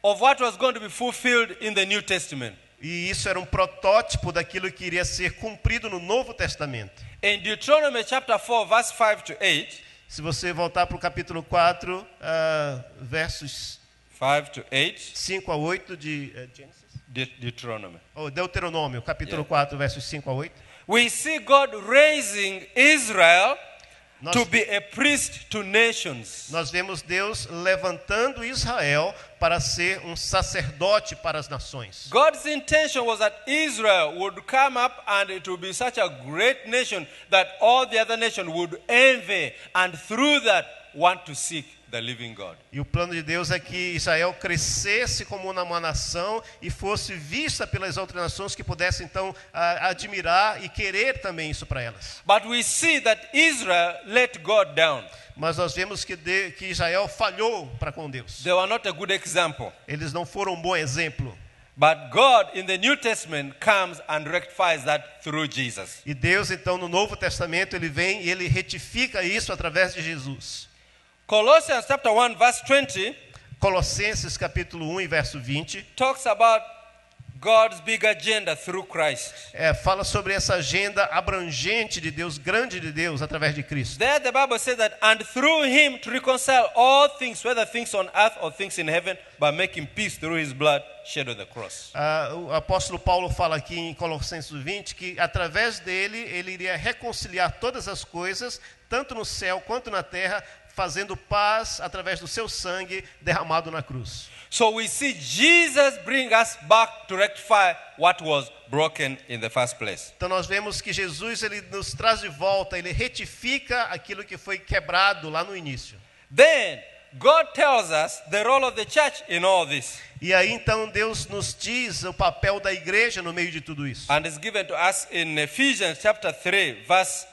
S1: of what was going to be fulfilled in the New Testament.
S2: e isso era um protótipo daquilo que iria ser cumprido no Novo Testamento.
S1: In Deuteronomy chapter 4, verse 5 to 8,
S2: Se você voltar para o capítulo 4, versos
S1: 5 to 8,
S2: 5 a 8 de Gênesis?
S1: Deuteronomy.
S2: Deuteronômio, capítulo
S1: Yeah.
S2: 4, versos 5 a 8.
S1: We see God raising Israel
S2: Nós,
S1: to be a priest to nations.
S2: nós vemos Deus levantando Israel para ser um sacerdote para as nações.
S1: God's intention was that Israel would come up and it would be such a great nation that all the other nations would envy and through that want to seek the living God.
S2: E o plano de Deus é que Israel crescesse como uma nação e fosse vista pelas outras nações que pudessem então admirar e querer também isso para elas.
S1: But we see that Israel let God down.
S2: Mas nós vemos que Israel falhou para com Deus.
S1: They were not a good example.
S2: Eles não foram um bom exemplo.
S1: But God in the New Testament comes and rectifies that through Jesus.
S2: E Deus então no Novo Testamento ele vem e ele retifica isso através de Jesus.
S1: Colossians chapter 1 verse 20
S2: Colossenses capítulo 1 e verso 20
S1: talks about God's big agenda through Christ.
S2: fala sobre essa agenda abrangente de Deus, grande de Deus através de Cristo.
S1: There the Bible says that, and through him to reconcile all things, whether things on earth or things in heaven, by making peace through his blood shed on the cross.
S2: O apóstolo Paulo fala aqui em Colossenses 20 que através dele ele iria reconciliar todas as coisas, tanto no céu quanto na terra, fazendo paz através do seu sangue derramado na cruz.
S1: So we see Jesus bring us back to rectify what was broken in the first place.
S2: Então nós vemos que Jesus ele nos traz de volta, ele retifica aquilo que foi quebrado lá no início.
S1: Then God tells us the role of the church in all this.
S2: E aí então Deus nos diz o papel da igreja no meio de tudo isso.
S1: And it's given to us in Ephesians chapter 3 verse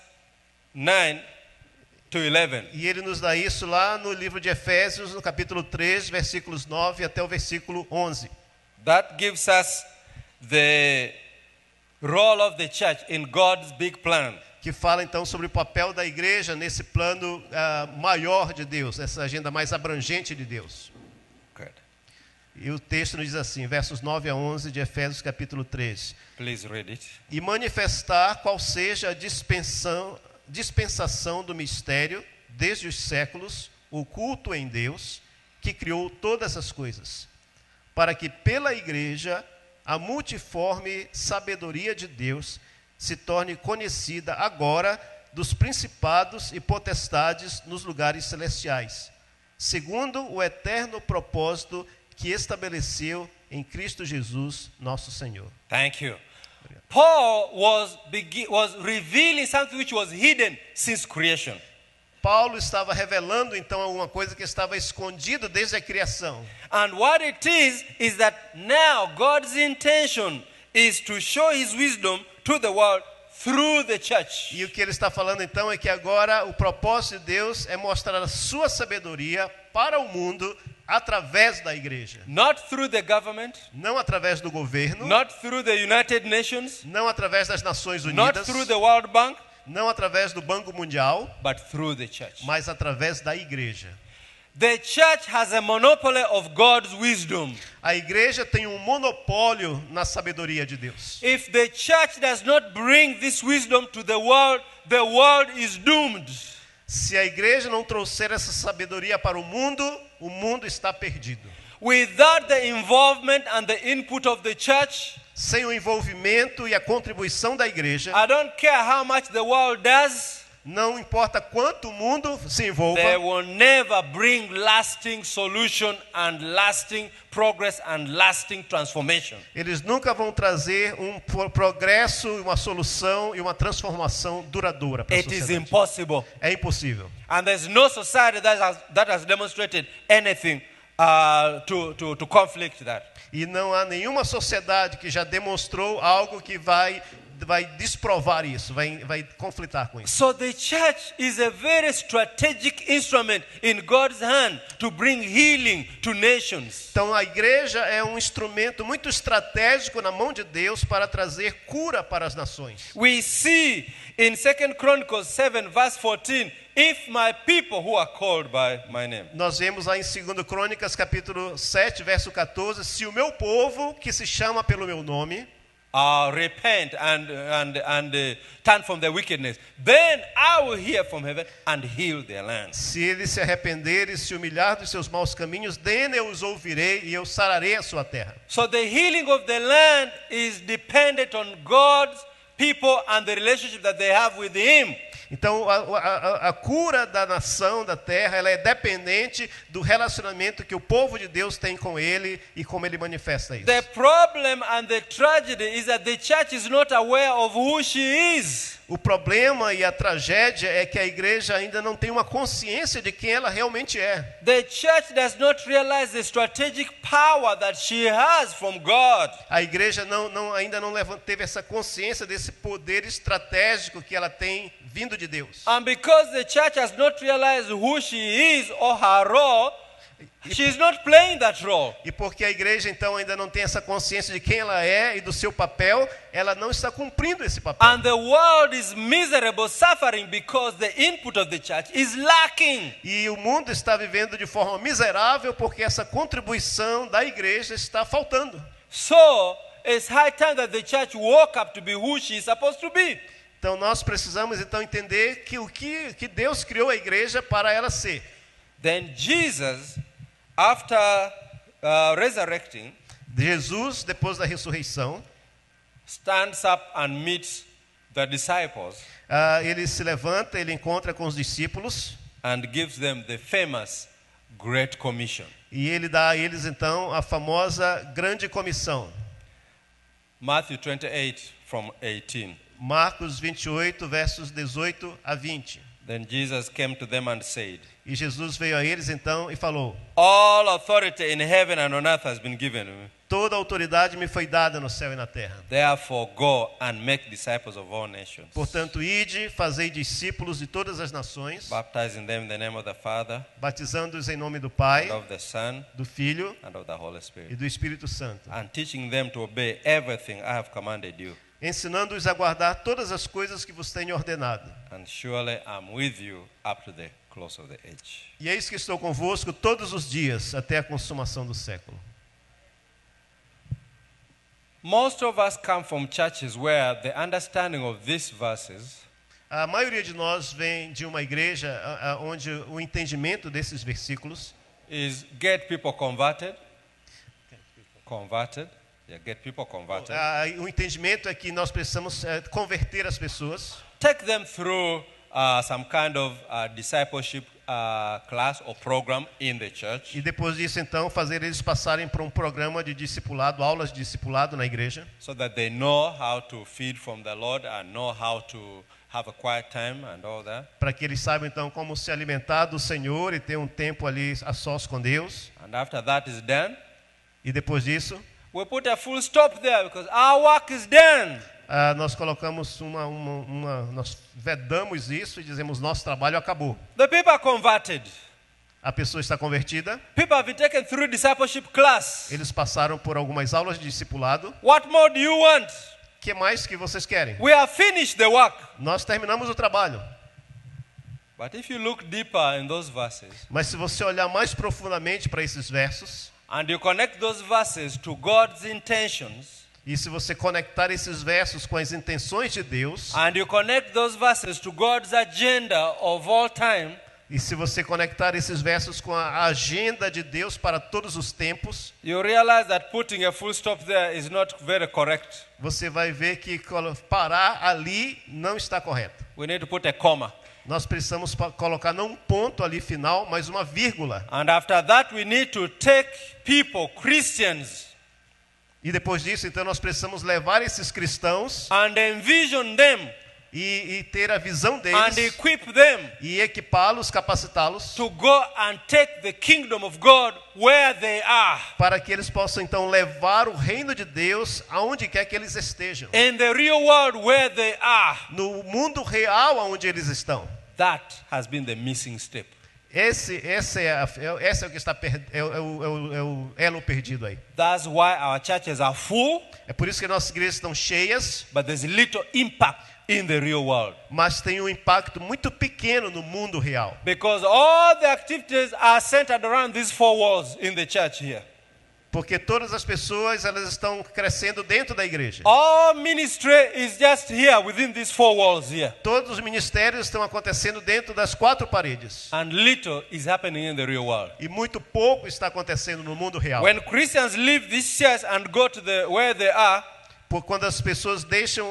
S1: 9 to 11.
S2: E ele nos dá isso lá no livro de Efésios, no capítulo 3, versículos 9 até o versículo 11.
S1: That gives us the role of the church in God's big plan.
S2: Que fala então sobre o papel da igreja nesse plano maior de Deus, essa agenda mais abrangente de Deus.
S1: Good.
S2: E o texto nos diz assim, versos 9 a 11 de Efésios capítulo 3.
S1: Please read it.
S2: E manifestar qual seja a dispensação do mistério desde os séculos, oculto em Deus, que criou todas as coisas, para que pela igreja a multiforme sabedoria de Deus se torne conhecida agora dos principados e potestades nos lugares celestiais, segundo o eterno propósito que estabeleceu em Cristo Jesus, nosso Senhor.
S1: Thank you. Paul was revealing something which was hidden since creation.
S2: Paulo estava revelando então alguma coisa que estava escondida desde a criação.
S1: And what it is that now God's intention is to show his wisdom to the world through the church.
S2: E o que ele está falando então é que agora o propósito de Deus é mostrar a sua sabedoria para o mundo através da igreja.
S1: Not through the government,
S2: Não através do governo,
S1: not through the United Nations,
S2: não através das Nações
S1: not
S2: Unidas,
S1: through the World Bank,
S2: não através do Banco Mundial,
S1: but through the church.
S2: mas através da igreja.
S1: The church has a monopoly of God's wisdom.
S2: A igreja tem um monopólio na sabedoria de Deus.
S1: If the church does not bring this wisdom to the world is doomed.
S2: Se a igreja não trouxer essa sabedoria para o mundo está perdido.
S1: Without the involvement and the input of the church,
S2: Sem o envolvimento e a contribuição da igreja,
S1: I don't care how much the world does,
S2: não importa quanto o mundo se envolva,
S1: they will never bring lasting solution and lasting progress and lasting transformation.
S2: eles nunca vão trazer um progresso, uma solução e uma transformação duradoura para a
S1: It is
S2: sociedade.
S1: impossible.
S2: É impossível.
S1: And there's no society that has demonstrated anything to conflict that.
S2: E não há nenhuma sociedade que já demonstrou algo que vai desprovar isso, vai conflitar com isso.
S1: So the church is a very strategic instrument in God's hand to bring healing to nations.
S2: Então a igreja é um instrumento muito estratégico na mão de Deus para trazer cura para as nações.
S1: We see in 2 Chronicles 7 verse 14, if my people who are called by my name.
S2: Nós vemos lá em 2 Crônicas capítulo 7, verso 14, se o meu povo que se chama pelo meu nome
S1: Repent and turn from their wickedness, then I will hear from heaven and heal their land.
S2: se eles se arrependerem e se humilhar dos seus maus caminhos, dele eu os ouvirei e eu sararei a sua terra.
S1: So the healing of the land is dependent on God's people and the relationship that they have with Him.
S2: Então a cura da nação, da terra, ela é dependente do relacionamento que o povo de Deus tem com ele e como ele manifesta isso.
S1: The problem and the tragedy is that the church is not aware of who she is.
S2: O problema e a tragédia é que a igreja ainda não tem uma consciência de quem ela realmente é.
S1: The church does not realize the strategic power that she has from God.
S2: A igreja ainda não teve essa consciência desse poder estratégico que ela tem vindo de Deus.
S1: And because the church has not realized who she is or her role, she is not playing that role.
S2: E porque a igreja então ainda não tem essa consciência de quem ela é e do seu papel, ela não está cumprindo esse papel.
S1: And the world is miserable, suffering because the input of the church is lacking.
S2: E o mundo está vivendo de forma miserável porque essa contribuição da igreja está faltando.
S1: So, it's high time that the church woke up to be who she is supposed to be.
S2: Então nós precisamos então entender que Deus criou a igreja para ela ser.
S1: Then Jesus, after resurrecting,
S2: Jesus, depois da ressurreição,
S1: stands up and meets the disciples
S2: ele se levanta, ele encontra com os discípulos
S1: and gives them the famous Great Commission.
S2: e ele dá a eles então a famosa grande comissão.
S1: Matthew 28 from 18.
S2: Marcos 28, versos 18 a 20.
S1: Then Jesus came to them and said,
S2: E Jesus veio a eles então e falou:
S1: all authority in heaven and on earth has been given me.
S2: toda autoridade me foi dada no céu e na terra.
S1: Therefore go and make disciples of all nations,
S2: Portanto, ide, fazei discípulos de todas as nações,
S1: baptizing them in the name of the Father,
S2: batizando-os em nome do Pai,
S1: and of the Son,
S2: do Filho
S1: and of the Holy
S2: e
S1: Spirit,
S2: do Espírito Santo,
S1: and teaching them to obey everything I have commanded you.
S2: ensinando-os a guardar todas as coisas que vos tenho ordenado.
S1: And surely I'm with you up to the close of the age.
S2: E eis que estou convosco todos os dias, até a consumação do século.
S1: Most of us come from churches where the understanding of these verses
S2: A maioria de nós vem de uma igreja onde o entendimento desses versículos
S1: is get people converted. Converted. Yeah, get people converted.
S2: o entendimento é que nós precisamos converter as pessoas,
S1: Take them through some kind of discipleship class or program in the church,
S2: e depois disso então fazer eles passarem por um programa de discipulado, aulas de discipulado na igreja,
S1: so that they know how to feed from the Lord and know how to have a quiet time and all that.
S2: para que eles saibam então como se alimentar do Senhor e ter um tempo ali a sós com Deus.
S1: And after that is done,
S2: E depois disso,
S1: we put a full stop there because our work is done.
S2: nós colocamos nós vedamos isso e dizemos nosso trabalho acabou.
S1: The people are converted.
S2: A pessoa está convertida,
S1: People have been taken through discipleship class.
S2: eles passaram por algumas aulas de discipulado.
S1: What more do you want?
S2: O que mais que vocês querem?
S1: We have finished the work.
S2: Nós terminamos o trabalho.
S1: But if you look deeper in those verses
S2: Mas se você olhar mais profundamente para esses versos,
S1: and you connect those verses to God's intentions,
S2: e se você conectar esses versos com as intenções de Deus,
S1: and you connect those verses to God's agenda of all time,
S2: e se você conectar esses versos com a agenda de Deus para todos os tempos,
S1: you realize that putting a full stop there is not very correct.
S2: você vai ver que parar ali não está correto.
S1: We need to put a comma.
S2: Nós precisamos colocar não um ponto ali final, mas uma vírgula.
S1: And after that, we need to take people, Christians,
S2: E depois disso, então, nós precisamos levar esses cristãos
S1: and envision them
S2: e ter a visão
S1: and
S2: deles
S1: equip them
S2: e equipá-los, capacitá-los,
S1: to go and take the kingdom of God where they are.
S2: para que eles possam então levar o reino de Deus aonde quer que eles estejam.
S1: In the real world where they are.
S2: No mundo real aonde eles estão.
S1: That has been the missing step.
S2: Esse é o que está é o elo perdido aí.
S1: That's why our churches are full,
S2: É por isso que nossas igrejas estão cheias,
S1: but there's little impact in the real world.
S2: mas tem um impacto muito pequeno no mundo real.
S1: Because all the activities are centered around these four walls in the church here.
S2: Porque todas as pessoas elas estão crescendo dentro da igreja.
S1: All ministry is just here within these four walls here.
S2: Todos os ministérios estão acontecendo dentro das quatro paredes.
S1: And little is happening in the real world.
S2: E muito pouco está acontecendo no mundo real.
S1: When Christians leave this church and go to where they are,
S2: Quando as pessoas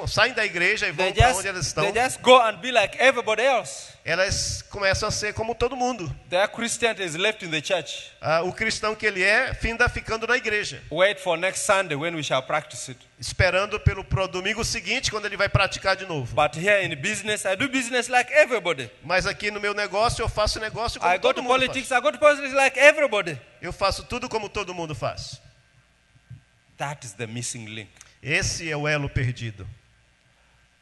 S2: saem da igreja e vão para onde elas estão,
S1: they just go and be like everybody else.
S2: elas começam a ser como todo mundo.
S1: Their Christianity is left in the church.
S2: O cristão que ele é, finda ficando na igreja.
S1: Wait for next Sunday when we shall practice it.
S2: Esperando pro domingo seguinte, quando ele vai praticar de novo.
S1: But here in business, I do business like everybody.
S2: Mas aqui no meu negócio, eu faço negócio como
S1: I go
S2: todo
S1: to
S2: mundo
S1: politics,
S2: faz.
S1: I go to politics like everybody.
S2: Eu faço tudo como todo mundo faz.
S1: That is the missing link.
S2: Esse é o elo perdido.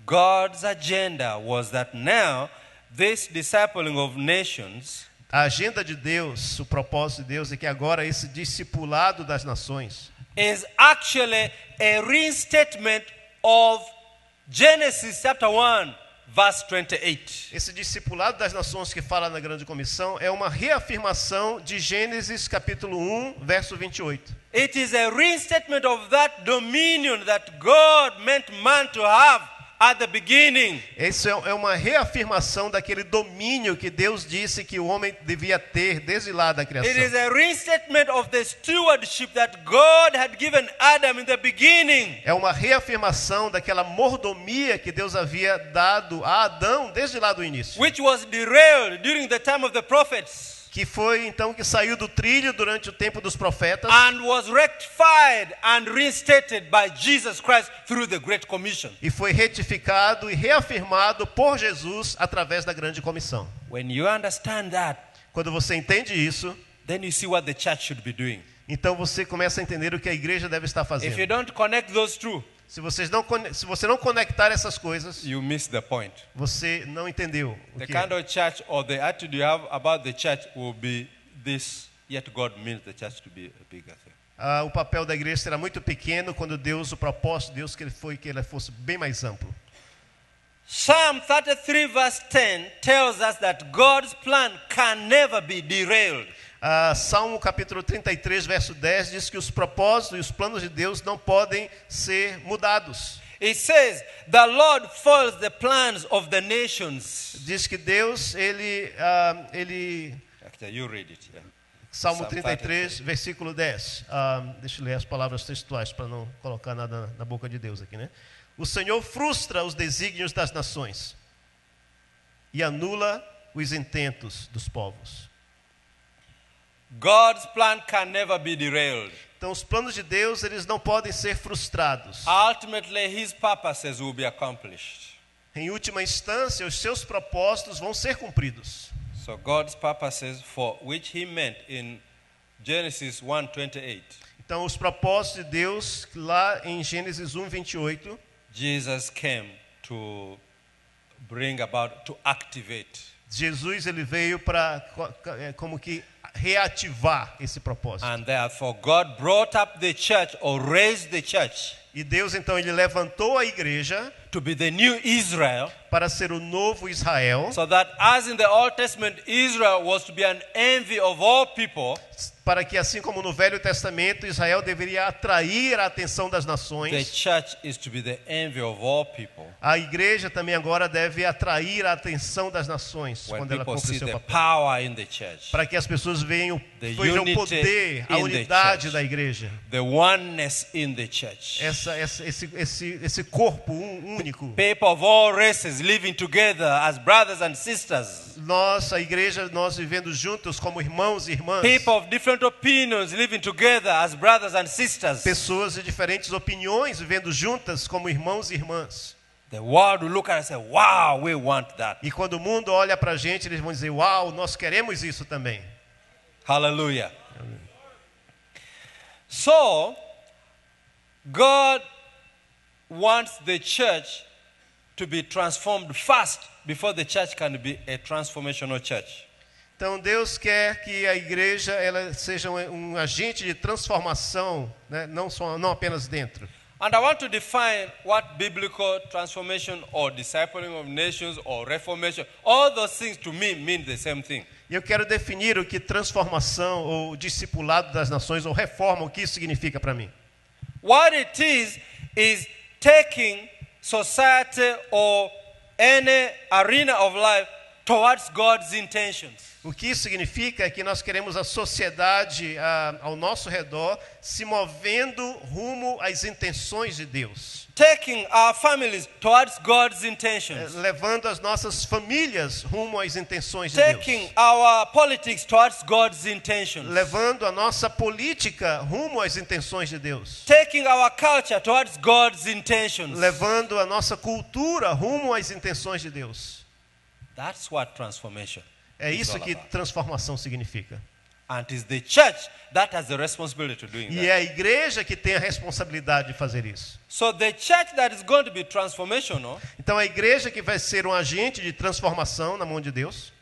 S1: God's agenda was that now this discipling of nations
S2: A agenda de Deus, o propósito de Deus é que agora esse discipulado das nações
S1: is actually a reinstatement of Genesis chapter 1 verse 28.
S2: Esse discipulado das nações que fala na grande comissão é uma reafirmação de Gênesis capítulo 1, verso 28.
S1: It is a reinstatement of that dominion that God meant man to have at the beginning.
S2: Isso é uma reafirmação daquele domínio que Deus disse que o homem devia ter desde lá da criação.
S1: It is a reinstatement of the stewardship that God had given Adam in the beginning.
S2: É uma reafirmação daquela mordomia que Deus havia dado a Adão desde lá do início.
S1: Which was derailed during the time of the prophets.
S2: Que foi então que saiu do trilho durante o tempo dos profetas.
S1: And was rectified and reinstated by Jesus Christ through the Great Commission.
S2: E foi retificado e reafirmado por Jesus através da grande comissão.
S1: When you understand that,
S2: Quando você entende isso,
S1: then you see what the church should be doing.
S2: então você começa a entender o que a igreja deve estar
S1: If you
S2: fazendo.
S1: don't connect those two,
S2: Se você não conectar essas coisas,
S1: you miss the point.
S2: você não entendeu o
S1: The
S2: que
S1: kind
S2: é.
S1: of church or the attitude you have about the church will be this, yet God means the church to be a bigger thing.
S2: O papel da igreja será muito pequeno quando Deus, o propósito de Deus que ele fosse bem mais amplo.
S1: Psalm 33 verse 10 tells us that God's plan can never be derailed.
S2: Salmo capítulo 33, verso 10 diz que os propósitos e os planos de Deus não podem ser mudados.
S1: It says, the Lord follows the plans of the nations.
S2: Diz que Deus, ele
S1: Actually, you read it. Yeah.
S2: Salmo
S1: Psalm
S2: 33, versículo 10. Deixa eu ler as palavras textuais para não colocar nada na boca de Deus aqui, né? O Senhor frustra os desígnios das nações e anula os intentos dos povos.
S1: God's plan can never be derailed.
S2: Então, os planos de Deus, eles não podem ser frustrados.
S1: Ultimately, His purposes will be accomplished.
S2: Em última instância, os seus propósitos vão ser cumpridos.
S1: So God's purposes for which He meant in Genesis 1:28.
S2: Então, os propósitos de Deus, lá em Gênesis 1, 28,
S1: Jesus came to bring about, to activate.
S2: Jesus ele veio para como que reativar esse propósito.
S1: And therefore God brought up the church or raised the church
S2: E Deus então ele levantou a igreja
S1: to be the new Israel,
S2: para ser o novo Israel,
S1: so that as in the Old Testament Israel was to be an envy of all people,
S2: para que assim como no Velho Testamento Israel deveria atrair a atenção das
S1: the
S2: nações,
S1: church is to be the envy of all people.
S2: a igreja também agora deve atrair a atenção das nações
S1: When
S2: quando ela
S1: people
S2: cumpre o
S1: see
S2: seu
S1: the
S2: papel.
S1: Power in the church,
S2: Para que as pessoas vejam
S1: The
S2: o
S1: unity
S2: poder, a
S1: in the
S2: unidade
S1: church.
S2: da igreja.
S1: the oneness in the church.
S2: Esse corpo único.
S1: People of all races living together as brothers and sisters.
S2: Nós, a igreja, nós vivendo juntos como irmãos e irmãs.
S1: People of different opinions living together as brothers and sisters.
S2: Pessoas de diferentes opiniões vivendo juntas como irmãos e irmãs.
S1: The world will look at us and say, wow, we want that.
S2: E quando o mundo olha para a gente, eles vão dizer, uau, nós queremos isso também.
S1: Hallelujah. So, God wants the church to be transformed fast before the church can be a transformational church.
S2: Então Deus quer que a igreja ela seja um agente de transformação, né? não apenas dentro.
S1: And I want to define what biblical transformation or discipling of nations or reformation, all those things to me mean the same thing.
S2: E eu quero definir o que transformação ou discipulado das nações ou reforma, o que isso significa para mim.
S1: What it is taking society or any arena of life towards God's intentions.
S2: O que isso significa é que nós queremos a sociedade ao nosso redor se movendo rumo às intenções de Deus.
S1: Taking our families towards God's intentions.
S2: Levando as nossas famílias rumo às intenções de
S1: Taking
S2: Deus.
S1: our politics towards God's intentions.
S2: Levando a nossa política rumo às intenções de Deus.
S1: Taking our culture towards God's intentions.
S2: Levando a nossa cultura rumo às intenções de Deus.
S1: That's what transformation.
S2: É
S1: is
S2: isso
S1: all
S2: que
S1: about.
S2: transformação significa.
S1: And it is the church that has the responsibility to doing
S2: E
S1: that.
S2: é a igreja que tem a responsabilidade de fazer isso.
S1: So the church that is going to be transformational
S2: Então a igreja que vai ser um agente de transformação na mão de Deus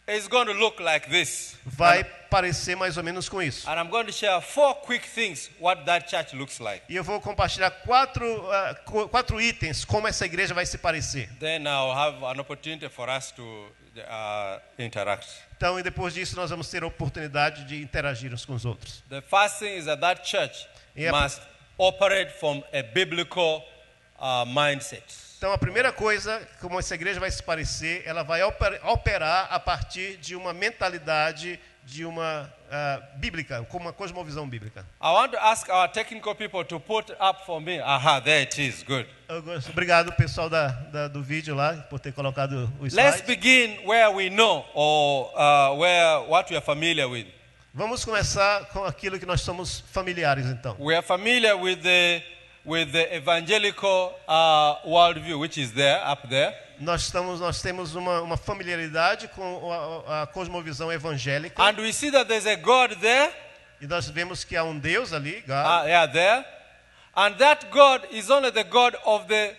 S1: is going to look like this.
S2: vai parecer mais ou menos com isso.
S1: And I'm going to share 4 quick things what that church looks like.
S2: E eu vou compartilhar quatro itens como essa igreja vai se parecer.
S1: Then I'll have an opportunity for us to interact.
S2: Então, e depois disso nós vamos ter a oportunidade de interagir uns com os outros.
S1: The first thing is that church
S2: Yep.
S1: must operate from a biblical mindset.
S2: Então, a primeira coisa, como essa igreja vai se parecer, ela vai operar a partir de uma mentalidade de uma bíblica, com uma cosmovisão bíblica.
S1: I want to ask our technical people to put up for me. Aha, there it is. Good.
S2: Obrigado, pessoal do vídeo lá, por ter colocado o
S1: Let's
S2: slide.
S1: begin where we know or what we are familiar with.
S2: Vamos começar com aquilo que nós somos familiares, então.
S1: We are familiar with the evangelical worldview, which is there, up there.
S2: Nós temos uma familiaridade com a cosmovisão evangélica.
S1: And we see that there's a God there.
S2: E nós vemos que há um Deus ali, God.
S1: There. And that God is only the God of the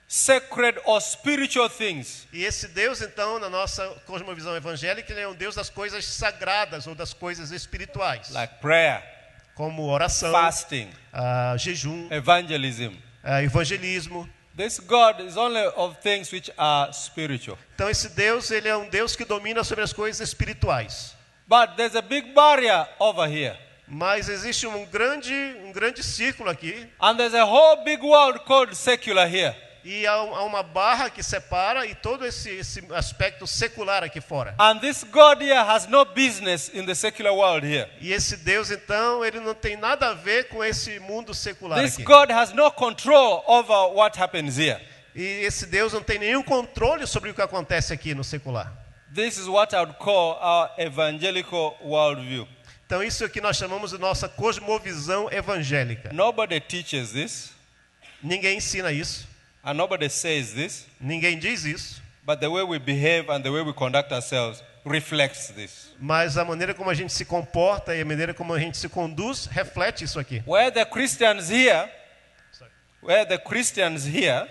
S1: sacred or spiritual things.
S2: E esse Deus, então, na nossa cosmovisão evangélica, ele é um Deus das coisas sagradas ou das coisas espirituais.
S1: Like prayer,
S2: Como oração,
S1: fasting,
S2: jejum,
S1: evangelism.
S2: evangelismo.
S1: This God is only of things which are spiritual.
S2: Então esse Deus, ele é um Deus que domina sobre as coisas espirituais.
S1: But there's a big barrier over here.
S2: Mas existe um grande círculo aqui.
S1: And there's a whole big world called secular here.
S2: E há uma barra que separa e todo esse aspecto secular aqui fora.
S1: And this God here has no business in the secular world here.
S2: E esse Deus, então, ele não tem nada a ver com esse mundo secular
S1: This
S2: aqui.
S1: God has no control over what happens here.
S2: E esse Deus não tem nenhum controle sobre o que acontece aqui no secular.
S1: This is what I would call our evangelical worldview.
S2: Então isso é o que nós chamamos de nossa cosmovisão evangélica.
S1: Nobody teaches this,
S2: Ninguém ensina isso,
S1: and nobody says this,
S2: ninguém diz isso,
S1: but the way we behave and the way we conduct ourselves reflects this.
S2: mas a maneira como a gente se comporta e a maneira como a gente se conduz reflete isso aqui.
S1: Where the Christians here where the Christians here,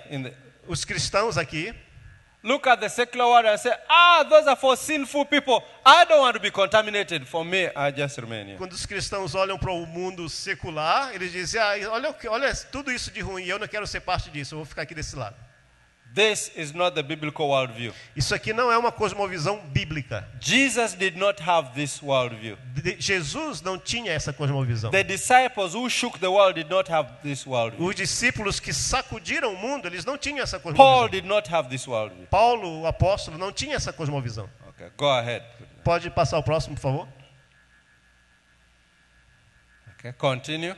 S2: Os cristãos aqui,
S1: look at the secular world and say, those are for sinful people. I don't want to be contaminated. For me, I just remain here.
S2: quando os cristãos olham para o mundo secular, eles dizem, olha tudo isso de ruim, eu não quero ser parte disso, eu vou ficar aqui desse lado.
S1: This is not the biblical worldview.
S2: Isso aqui não é uma cosmovisão bíblica.
S1: Jesus did not have this worldview.
S2: Jesus não tinha essa cosmovisão.
S1: The disciples who shook the world did not have this worldview.
S2: Os discípulos que sacudiram o mundo, eles não tinham essa
S1: Paul
S2: cosmovisão.
S1: did not have this worldview.
S2: Paulo, o apóstolo, não tinha essa cosmovisão.
S1: Okay, go ahead.
S2: Pode passar o próximo, por favor?
S1: Okay, continue.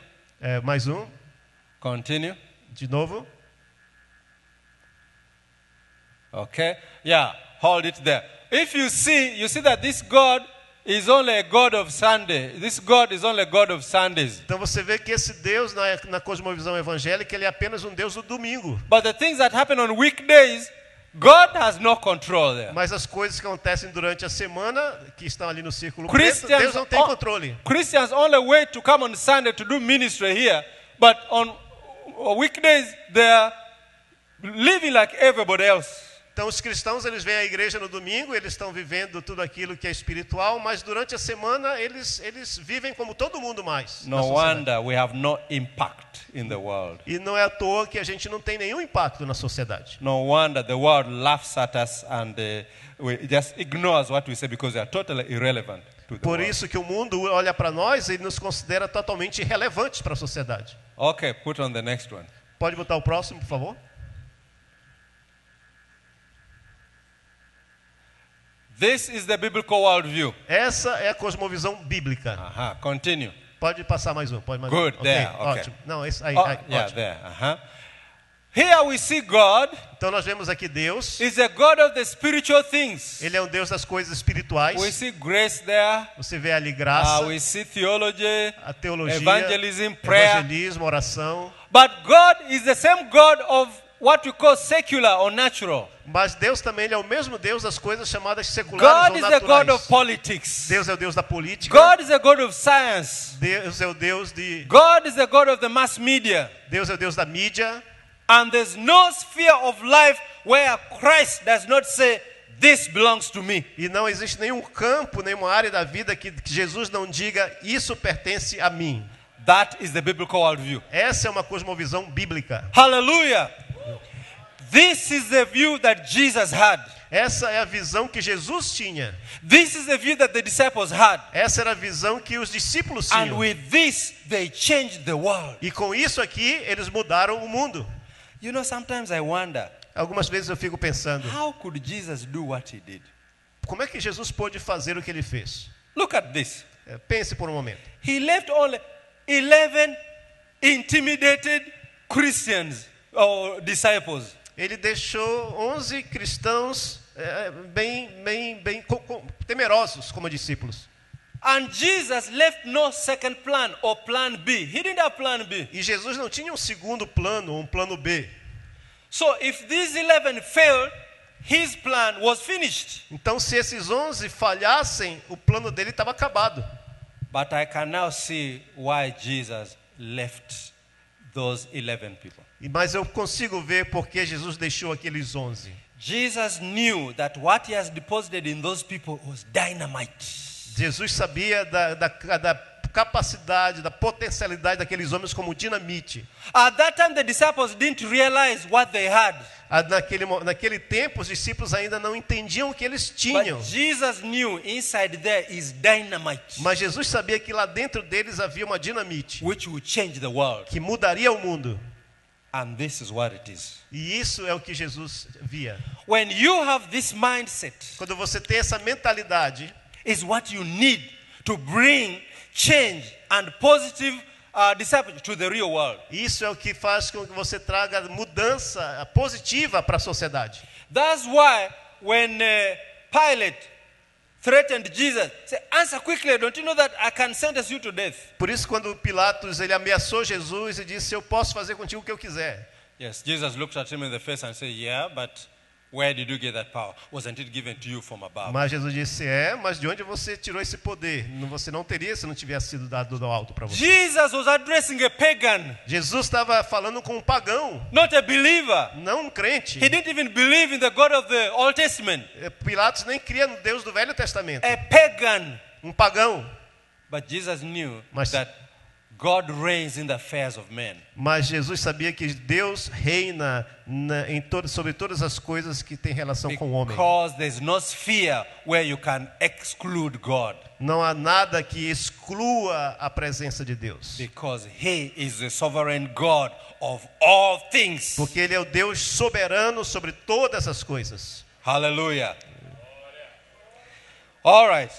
S2: Mais um,
S1: Continue.
S2: de novo.
S1: Okay? Yeah, hold it there. If you see that this God is only a God of Sunday. This God is only a God of Sundays.
S2: Então você vê que esse Deus na cosmovisão evangélica, ele é apenas um Deus do domingo.
S1: But the things that happen on weekdays, God has no control there.
S2: Mas as coisas que acontecem durante a semana, que estão ali no círculo preto, Deus não tem controle.
S1: Christians only wait to come on Sunday to do ministry here, but on weekdays they are living like everybody else.
S2: Então os cristãos, eles vêm à igreja no domingo, eles estão vivendo tudo aquilo que é espiritual, mas durante a semana eles vivem como todo mundo mais.
S1: No wonder we have no impact in the world.
S2: E não é à toa que a gente não tem nenhum impacto na sociedade.
S1: No wonder the world laughs at us and we just ignores what we say because we are totally irrelevant to the
S2: Por
S1: world.
S2: isso que o mundo olha para nós e nos considera totalmente irrelevantes para a sociedade.
S1: Okay, put on the next one.
S2: Pode botar o próximo, por favor?
S1: This is the biblical worldview.
S2: Essa é a cosmovisão bíblica.
S1: Continue.
S2: Pode passar mais um. Pode mais
S1: Good,
S2: um.
S1: there, okay.
S2: Ótimo. Não, esse aí,
S1: Yeah,
S2: ótimo.
S1: there. Here we see God
S2: Então nós vemos aqui Deus.
S1: is a God of the spiritual things.
S2: Ele é um Deus das coisas espirituais.
S1: We see grace there.
S2: Você vê ali graça,
S1: We see theology,
S2: a teologia,
S1: evangelism, prayer.
S2: evangelismo, oração.
S1: But God is the same God of what we call secular or natural.
S2: Mas Deus também ele é o mesmo Deus das coisas chamadas seculares
S1: God
S2: ou
S1: is the God
S2: naturais.
S1: of politics.
S2: Deus é o Deus da política.
S1: God is the God of science.
S2: Deus é o Deus de.
S1: God is the God of the mass media.
S2: Deus é o Deus da mídia.
S1: And there's no sphere of life where Christ does not say, this belongs to me.
S2: E não existe nenhum campo, nenhuma área da vida que Jesus não diga, isso pertence a mim.
S1: That is the biblical worldview.
S2: Essa é uma cosmovisão bíblica.
S1: Hallelujah. This is the view that Jesus had.
S2: Essa é a visão que Jesus tinha.
S1: This is the view that the disciples had.
S2: Essa era a visão que os discípulos
S1: And
S2: tinham.
S1: with this, they changed the world.
S2: E com isso aqui, eles mudaram o mundo.
S1: You know, sometimes I wonder,
S2: Algumas vezes eu fico pensando,
S1: how could Jesus do what he did?
S2: como é que Jesus pôde fazer o que ele fez?
S1: Look at this.
S2: Pense por um momento.
S1: He left only 11 intimidated Christians or disciples.
S2: Ele deixou 11 cristãos bem temerosos como discípulos.
S1: And Jesus left no second plan or plan B. He didn't have plan B.
S2: E Jesus não tinha um segundo plano, um plano B.
S1: So if these 11 failed, his plan was finished.
S2: Então, se esses 11 falhassem, o plano dele estava acabado.
S1: But I can now see why Jesus left those 11 people.
S2: Mas eu consigo ver porque Jesus deixou aqueles 11.
S1: Jesus knew that what he has deposited in those people was dynamite.
S2: Jesus sabia da capacidade, da potencialidade daqueles homens como dinamite.
S1: At that time, the disciples didn't realize what they had.
S2: Naquele tempo, os discípulos ainda não entendiam o que eles tinham.
S1: But Jesus knew inside there is dynamite,
S2: Mas Jesus sabia que lá dentro deles havia uma dinamite
S1: which will change the world.
S2: que mudaria o mundo.
S1: And this is what it is.
S2: E isso é o que Jesus via.
S1: When you have this mindset,
S2: Quando você tem essa mentalidade,
S1: is what you need to bring change and positive discipleship to the real world.
S2: isso é o que faz com que você traga mudança positiva para a sociedade.
S1: That's why when Pilate threatened Jesus, say, answer quickly, don't you know that I can sentence you to death?
S2: Por isso, quando Pilatos ele ameaçou Jesus e disse, eu posso fazer contigo o que eu quiser.
S1: Yes, Jesus looked at him in the face and said, yeah, but Where did you get that power? Wasn't it given to you from above?
S2: Mas Jesus disse, mas de onde você tirou esse poder? Você não teria se não tivesse sido dado do alto para você.
S1: Jesus was addressing a pagan,
S2: Jesus estava falando com um pagão,
S1: not a believer.
S2: não um crente.
S1: He didn't even believe in the God of the Old Testament.
S2: Pilatos nem cria no Deus do Velho Testamento.
S1: A pagan.
S2: Um pagão.
S1: But Jesus knew
S2: Mas-
S1: that God reigns in the affairs of men.
S2: Mas Jesus sabia que Deus reina sobre todas as coisas que têm relação com o homem.
S1: Because there's no sphere where you can exclude God.
S2: Não há nada que exclua a presença de Deus.
S1: Because He is the sovereign God of all things.
S2: Porque Ele é o Deus soberano sobre todas as coisas.
S1: Hallelujah. All right.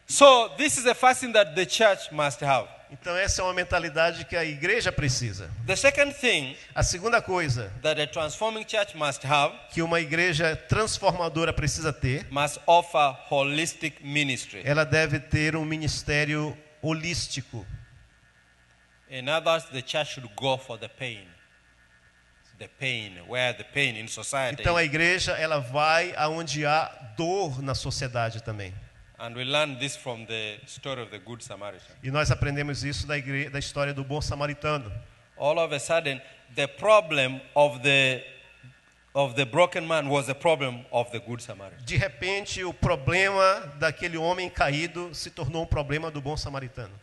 S1: So this is the first thing that the church must have.
S2: Então essa é uma mentalidade que a igreja precisa.
S1: The second thing
S2: A segunda coisa
S1: that a transforming church must have
S2: que uma igreja transformadora precisa ter,
S1: must offer holistic ministry.
S2: ela deve ter um ministério holístico.
S1: In other words, the church should go for the pain. The pain, where the pain in society
S2: Então a
S1: is.
S2: igreja ela vai aonde há dor na sociedade também.
S1: And we learn this from the story of the Good Samaritan.
S2: E nós aprendemos isso da história do bom samaritano.
S1: All of a sudden, the problem of the broken man was the problem of the Good Samaritan.
S2: De repente, o problema daquele homem caído se tornou um problema do bom samaritano.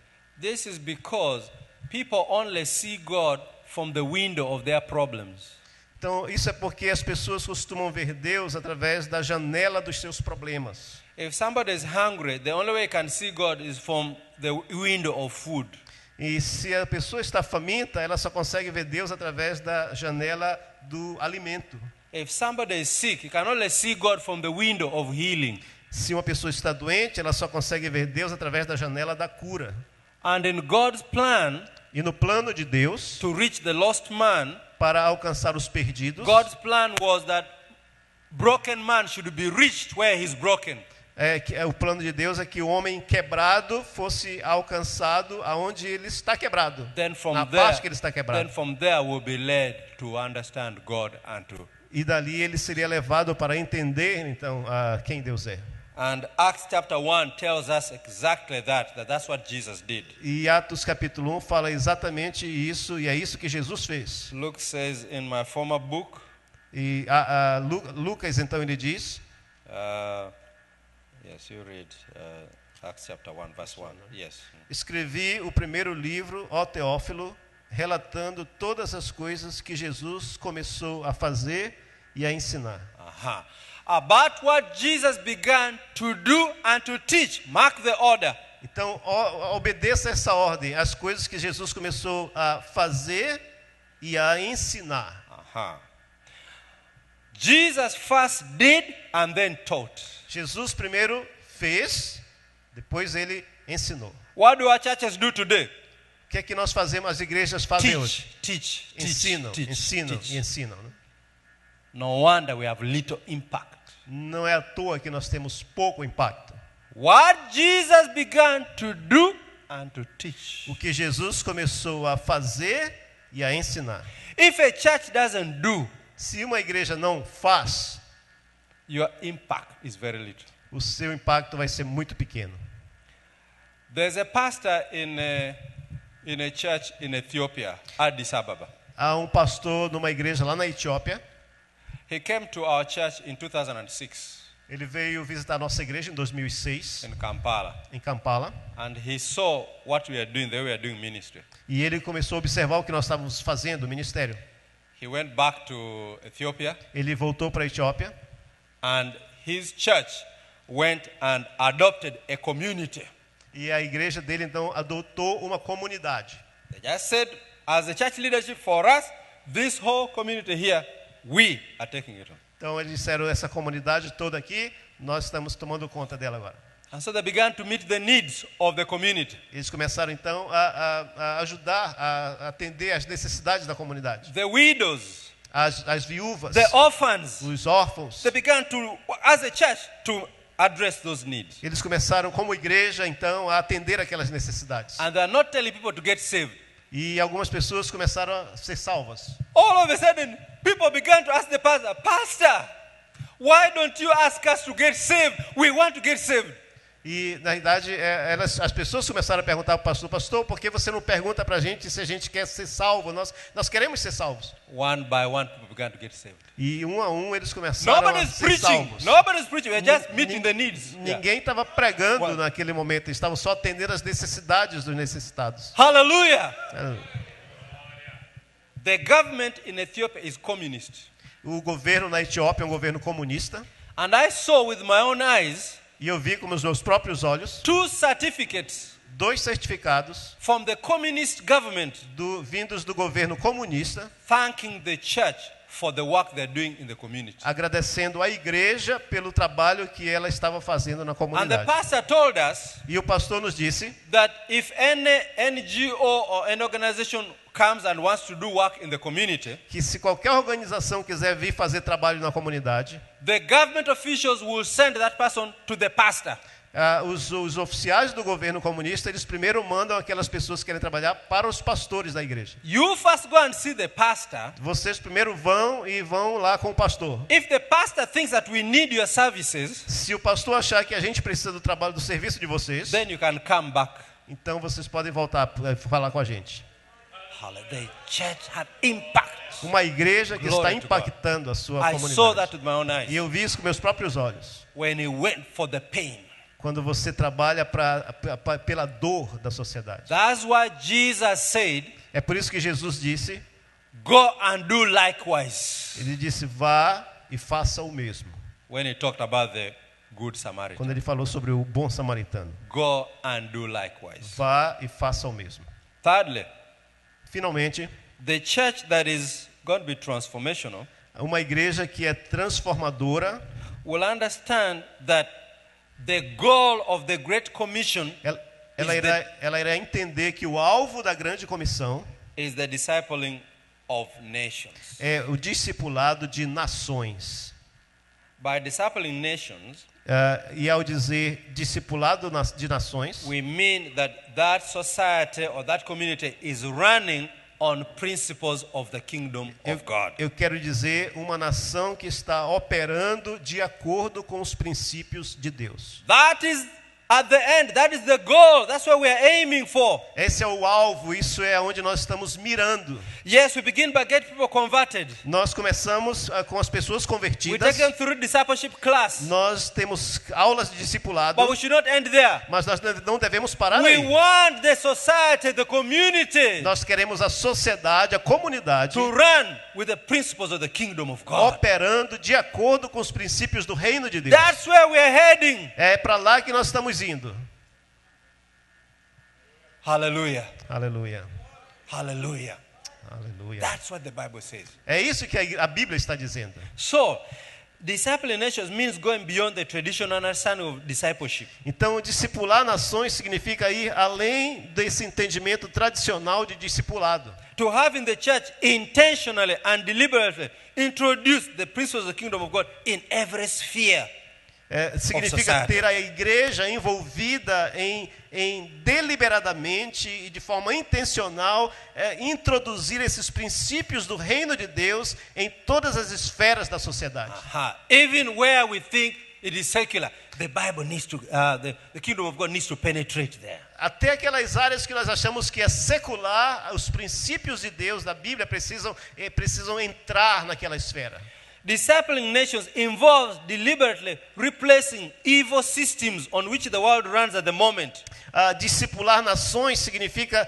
S1: This is because people only see God from the window of their problems.
S2: Então, isso é porque as pessoas costumam ver Deus através da janela dos seus problemas.
S1: If somebody is hungry, the only way you can see God is from the window of food.
S2: E se a pessoa está faminta, ela só consegue ver Deus através da janela do alimento.
S1: If somebody is sick, you can only see God from the window of healing.
S2: Se uma pessoa está doente, ela só consegue ver Deus através da janela da cura.
S1: And in God's plan
S2: E no plano de Deus,
S1: to reach the lost man,
S2: para alcançar os perdidos,
S1: God's plan was that broken man should be reached where he's broken.
S2: o plano de Deus é que o homem quebrado fosse alcançado aonde ele está quebrado.
S1: Then from
S2: Na
S1: there,
S2: parte que ele está quebrado.
S1: then from there we'll be led to understand God and to.
S2: E dali ele seria levado para entender então quem Deus é.
S1: And Acts chapter 1 tells us exactly that's what Jesus did.
S2: E Atos capítulo 1 fala exatamente isso, e é isso que Jesus fez.
S1: Luke says in my former book,
S2: E Lucas então ele diz,
S1: yes, you read Acts chapter 1 verse 1. Yes.
S2: escrevi o primeiro livro, ó Teófilo, relatando todas as coisas que Jesus começou a fazer e a ensinar.
S1: Uh-huh. About what Jesus began to do and to teach. Mark the order.
S2: Então, obedeça essa ordem, as coisas que Jesus começou a fazer e a ensinar.
S1: Uh-huh. Jesus first did and then taught.
S2: Jesus primeiro fez, depois ele ensinou.
S1: What do our churches do today?
S2: O que é que nós fazemos, as igrejas fazem hoje?
S1: Teach.
S2: Ensinam e ensinam. Né?
S1: No wonder we have little impact.
S2: Não é à toa que nós temos pouco impacto.
S1: What Jesus began to do and to teach.
S2: O que Jesus começou a fazer e a ensinar.
S1: If a church doesn't do,
S2: Se uma igreja não faz,
S1: your impact is very little.
S2: o seu impacto vai ser muito pequeno.
S1: There's a pastor in a church in Ethiopia, Addis Ababa.
S2: Há um pastor numa igreja lá na Etiópia.
S1: He came to our church in 2006
S2: Ele veio visitar nossa igreja em 2006,
S1: in Kampala.
S2: em Kampala.
S1: And he saw what we are doing, they were doing ministry.
S2: E ele começou a observar o que nós estávamos fazendo, o ministério.
S1: He went back to Ethiopia
S2: Ele voltou para a Etiópia
S1: and his church went and adopted a community.
S2: e a igreja dele então adotou uma comunidade.
S1: They just said, as the church leadership for us, this whole community here, we are taking it on.
S2: Então eles disseram, essa comunidade toda aqui, nós estamos tomando conta dela agora.
S1: And so they began to meet the needs of the community.
S2: Eles começaram então a ajudar, a atender as necessidades da comunidade.
S1: The widows,
S2: As viúvas,
S1: the orphans,
S2: os órfãos.
S1: they began to, as a church, to address those needs.
S2: Eles começaram como igreja então a atender aquelas necessidades.
S1: And they are not telling people to get saved.
S2: E algumas pessoas começaram a ser salvas.
S1: All of a sudden, people began to ask the pastor, Why don't you ask us to get saved? We want to get saved.
S2: E, na verdade, as pessoas começaram a perguntar para o pastor, por que você não pergunta para a gente se a gente quer ser salvo? Nós queremos ser salvos.
S1: One by one, people began to get saved.
S2: E um a um eles começaram a
S1: Nobody's
S2: ser
S1: preaching.
S2: salvos.
S1: Nobody's preaching. We're just meeting the needs. Yeah.
S2: Ninguém estava pregando
S1: Well-
S2: naquele momento, eles estavam só atendendo as necessidades dos necessitados.
S1: Hallelujah.
S2: É,
S1: The government in Ethiopia is communist.
S2: O governo na Etiópia é um governo comunista.
S1: And I saw with my own eyes
S2: E eu vi com os meus próprios olhos
S1: 2 certificates
S2: 2 certificados
S1: from the communist government
S2: vindos do governo comunista,
S1: thanking the church for the work they're doing in the community.
S2: agradecendo a igreja pelo trabalho que ela estava fazendo na
S1: And the
S2: comunidade.
S1: pastor told us
S2: E o pastor nos disse
S1: that if any NGO or an organization comes and wants to do work in the community,
S2: que se qualquer organização quiser vir fazer trabalho na comunidade,
S1: the government officials will send that person to the pastor.
S2: os oficiais do governo comunista, eles primeiro mandam aquelas pessoas que querem trabalhar para os pastores da igreja.
S1: You first go and see the pastor.
S2: Vocês primeiro vão lá com o pastor.
S1: If the pastor thinks that we need your services,
S2: Se o pastor achar que a gente precisa do trabalho, do serviço de vocês,
S1: then you can come back.
S2: então vocês podem voltar a falar com a gente.
S1: The church had impact.
S2: Uma igreja que
S1: Glory
S2: está
S1: to God.
S2: impactando a sua
S1: I saw that
S2: comunidade.
S1: with my own eyes.
S2: E eu vi isso com meus próprios olhos.
S1: When he went for the pain.
S2: Quando você trabalha pela dor da sociedade.
S1: That's why Jesus said,
S2: É por isso que Jesus disse,
S1: go and do likewise.
S2: ele disse, vá e faça o mesmo.
S1: When he talked about the good Samaritan.
S2: Quando ele falou sobre o bom samaritano.
S1: Go and do likewise.
S2: Vá e faça o mesmo.
S1: Thirdly,
S2: Finalmente,
S1: the church that is going to be transformational
S2: uma igreja que é transformadora,
S1: will understand that the goal of the Great Commission
S2: ela irá entender que o alvo da grande comissão
S1: is the discipling of nations.
S2: é o discipulado de nações.
S1: By discipling nations,
S2: E ao dizer discipulado de nações,
S1: we mean that that society or that community is running on principles of the kingdom of God.
S2: eu quero dizer uma nação que está operando de acordo com os princípios de Deus.
S1: That is at the end, that is the goal. That's what we are aiming for.
S2: Esse é o alvo, isso é onde nós estamos mirando.
S1: Yes, we begin by getting people converted.
S2: Nós começamos com as pessoas
S1: We
S2: convertidas.
S1: take them through discipleship class.
S2: Nós temos aulas de discipulado,
S1: But we should not end there.
S2: mas nós não devemos parar
S1: We
S2: aí.
S1: want the society, the community
S2: Nós queremos a sociedade, a comunidade,
S1: to run with the principles of the kingdom of God.
S2: operando de acordo com os princípios do reino de Deus.
S1: That's where we are heading.
S2: É para lá que nós estamos indo.
S1: Hallelujah.
S2: Aleluia.
S1: Hallelujah.
S2: Aleluia.
S1: That's what the Bible says.
S2: É isso que a Bíblia está dizendo.
S1: So, discipling nations means going beyond the traditional understanding of discipleship.
S2: Então, discipular nações significa ir além desse entendimento tradicional de discipulado.
S1: To have in the church intentionally and deliberately introduce the principles of the kingdom of God in every sphere.
S2: Significa
S1: society.
S2: ter a igreja envolvida em deliberadamente e de forma intencional introduzir esses princípios do reino de Deus em todas as esferas da sociedade.
S1: Even where we think it is secular, the Bible needs to, the kingdom of God needs to penetrate there.
S2: Até aquelas áreas que nós achamos que é secular, os princípios de Deus da Bíblia precisam entrar naquela esfera.
S1: Discipling nations involves deliberately replacing evil systems on which the world runs at the moment.
S2: Discipular nações significa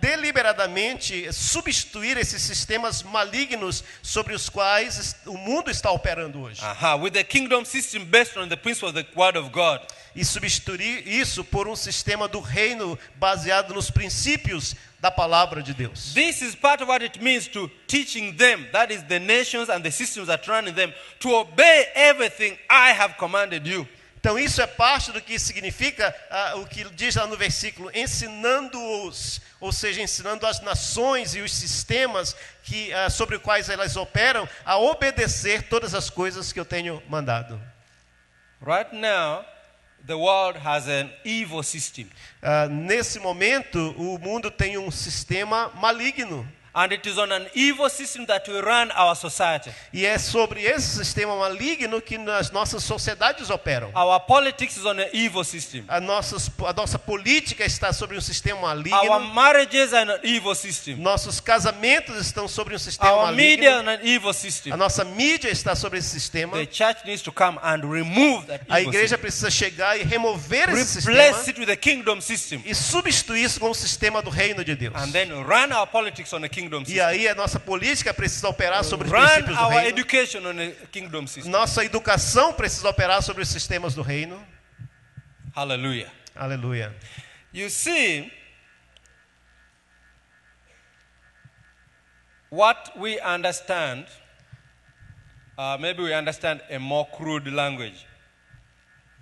S2: deliberadamente substituir esses sistemas malignos sobre os quais o mundo está operando hoje.
S1: With the kingdom system based on the principle of the word of God.
S2: E substituir isso por um sistema do reino baseado nos princípios da palavra de Deus.
S1: This is part of what it means to teaching them, that is the nations and the systems that run in them, to obey everything I have commanded you.
S2: Então isso é parte do que significa o que diz lá no versículo, ensinando-os, ou seja, ensinando as nações e os sistemas sobre os quais elas operam a obedecer todas as coisas que eu tenho mandado.
S1: Right now, the world has an evil system.
S2: Nesse momento, o mundo tem um sistema maligno.
S1: And it is on an evil system that we run our society.
S2: E é sobre esse sistema maligno que as nossas sociedades operam.
S1: Our politics is on an evil system.
S2: A nossa política está sobre um sistema
S1: Our
S2: maligno.
S1: marriages are on an evil system.
S2: Nossos casamentos estão sobre um sistema
S1: Our media
S2: maligno.
S1: on an evil system.
S2: A nossa mídia está sobre esse sistema.
S1: The church needs to come and remove that
S2: A
S1: evil
S2: igreja
S1: system.
S2: precisa chegar e remover esse sistema
S1: Replace it with the kingdom system.
S2: e substituir isso com o sistema do reino de Deus.
S1: And then run our politics on the kingdom
S2: E
S1: system.
S2: aí a nossa política precisa operar sobre os
S1: Run
S2: princípios do
S1: our
S2: reino.
S1: education on the kingdom system.
S2: Nossa educação precisa operar sobre os sistemas do reino.
S1: Hallelujah.
S2: Aleluia.
S1: You see, what we understand, maybe we understand a more crude language.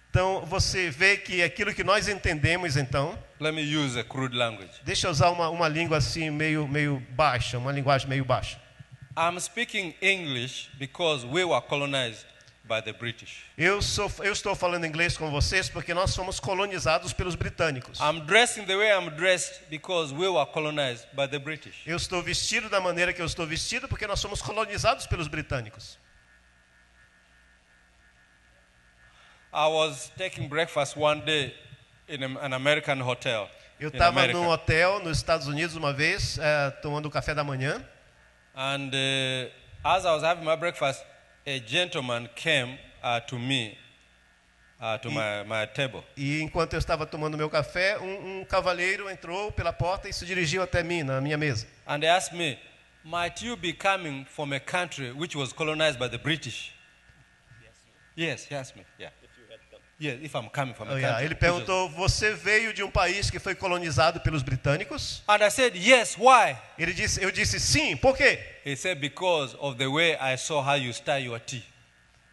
S2: Então você vê que aquilo que nós entendemos, então,
S1: Let me use a crude language.
S2: deixa eu usar uma língua assim meio baixa, uma linguagem meio baixa.
S1: I'm speaking English because we were colonized by the British.
S2: Eu estou falando inglês com vocês porque nós fomos colonizados pelos britânicos.
S1: I'm dressing the way I'm dressed because we were colonized by the British.
S2: Eu estou vestido da maneira que eu estou vestido porque nós fomos colonizados pelos britânicos.
S1: I was taking breakfast one day in an American hotel.
S2: Eu
S1: in
S2: estava
S1: America.
S2: num hotel nos Estados Unidos uma vez, tomando café da manhã.
S1: And as I was having my breakfast, a gentleman came to me, to my table.
S2: E enquanto eu estava tomando meu café, um cavalheiro entrou pela porta e se dirigiu até mim, na minha mesa.
S1: And they asked me, might you be coming from a country which was colonized by the British? Yes, he asked me. Yeah. Yes, if I'm coming from a country.
S2: Ele perguntou, você veio de um país que foi colonizado pelos britânicos?
S1: And I said, yes, why?
S2: Eu disse, sim, por quê?
S1: He said, because of the way I saw how you stir your tea.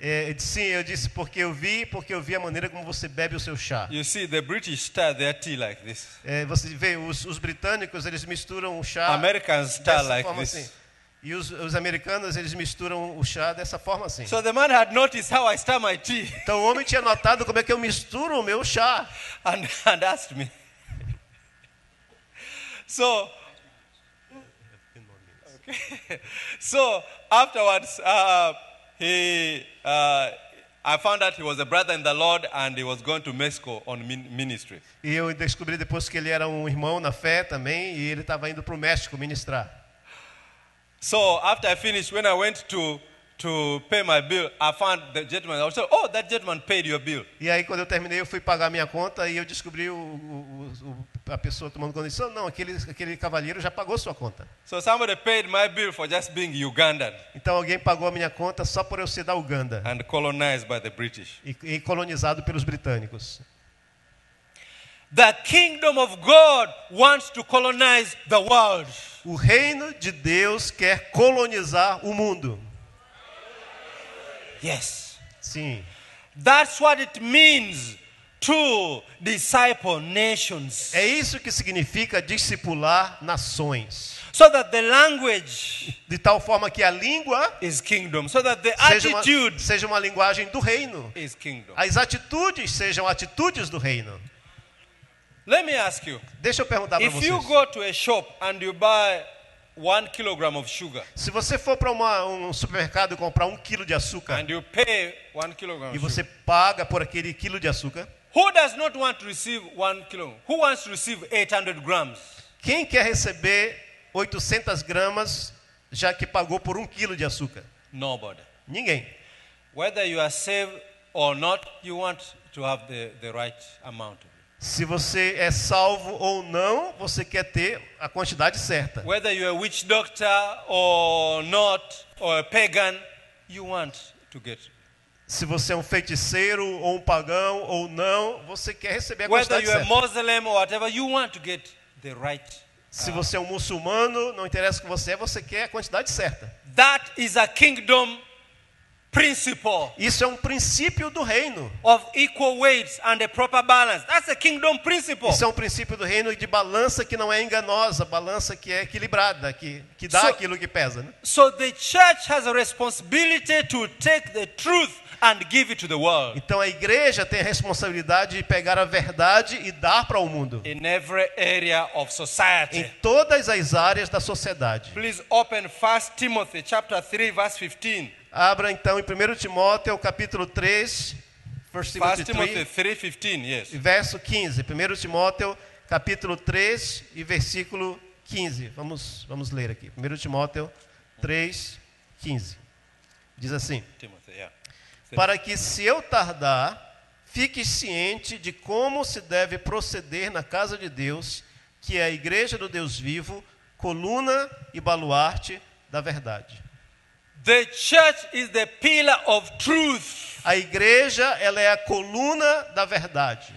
S2: Eu disse, porque eu vi a maneira como você bebe o seu chá.
S1: You see, the British stir their tea like this.
S2: Você vê, os britânicos, eles misturam o chá
S1: Americans stir
S2: dessa
S1: like
S2: forma
S1: this.
S2: assim. E os americanos, eles misturam o chá dessa forma assim.
S1: So the man had noticed how I stir my tea
S2: Então o homem tinha notado como é que eu misturo o meu chá.
S1: and asked me. So, okay. So afterwards, I found out he was a brother in the Lord and he was going to Mexico on ministry.
S2: E eu descobri depois que ele era um irmão na fé também e ele estava indo para o México ministrar.
S1: So after I finished, when I went to pay my bill, I found the gentleman. I was like, oh, that gentleman paid your bill.
S2: E aí quando eu terminei, eu fui pagar minha conta e eu descobri a pessoa tomando conta disso. Não, aquele cavalheiro já pagou sua conta.
S1: So somebody paid my bill for just being Ugandan
S2: Então alguém pagou a minha conta só por eu ser da Uganda
S1: and colonized by the British.
S2: e colonizado pelos britânicos.
S1: The kingdom of God wants to colonize the world.
S2: O reino de Deus quer colonizar o mundo.
S1: Yes.
S2: Sim.
S1: That's what it means to disciple nations.
S2: É isso que significa discipular nações.
S1: So that the language
S2: De tal forma que a língua
S1: is kingdom. So that the
S2: seja
S1: attitude
S2: uma linguagem do reino.
S1: is kingdom.
S2: As atitudes sejam atitudes do reino.
S1: Let me ask you.
S2: Deixa eu perguntar para
S1: If
S2: vocês.
S1: you go to a shop and you buy 1 kilogram of sugar
S2: Se você for para um supermercado e comprar 1 quilo de açúcar
S1: and you pay 1 kilogram
S2: e
S1: of
S2: você
S1: sugar,
S2: paga por aquele quilo de açúcar,
S1: who does not want to receive 1 kilogram? Who wants to receive 800 grams?
S2: quem quer receber 800 gramas já que pagou por 1 quilo de açúcar?
S1: Nobody.
S2: Ninguém.
S1: Whether you are saved or not, you want to have the right amount.
S2: Se você é salvo ou não, você quer ter a quantidade certa.
S1: Whether you're a witch doctor or not, or a pagan, you want to get.
S2: Se você é um feiticeiro ou um pagão ou não, você quer receber a
S1: Whether
S2: quantidade
S1: you're a
S2: certa.
S1: Muslim or whatever, you want to get the right.
S2: Se você é um muçulmano, não interessa o que você quer a quantidade certa.
S1: That is a kingdom principle
S2: Isso é um princípio do reino.
S1: of equal weights and a proper balance. That's a kingdom principle.
S2: Isso é um princípio do reino de balança que não é enganosa, balança que é equilibrada, que dá
S1: So-
S2: aquilo que pesa. Né?
S1: So the church has a responsibility to take the truth and give it to the world.
S2: Então a igreja tem a responsabilidade de pegar a verdade e dar para o mundo.
S1: In every area of
S2: Em
S1: society.
S2: todas as áreas da sociedade.
S1: Please open 1 Timothy chapter 3 verse 15.
S2: Abra então em 1 Timóteo capítulo 3,
S1: 1
S2: Timothy
S1: Timothy
S2: 3,
S1: 3:15, yes.
S2: verso 15. 1 Timóteo capítulo 3 e versículo 15. Vamos ler aqui. 1 Timóteo 3, 15. Diz assim:
S1: Timothy, yeah.
S2: para que se eu tardar, fique ciente de como se deve proceder na casa de Deus, que é a igreja do Deus vivo, coluna e baluarte da verdade.
S1: The church is the pillar of truth,
S2: A igreja, ela é a coluna da verdade.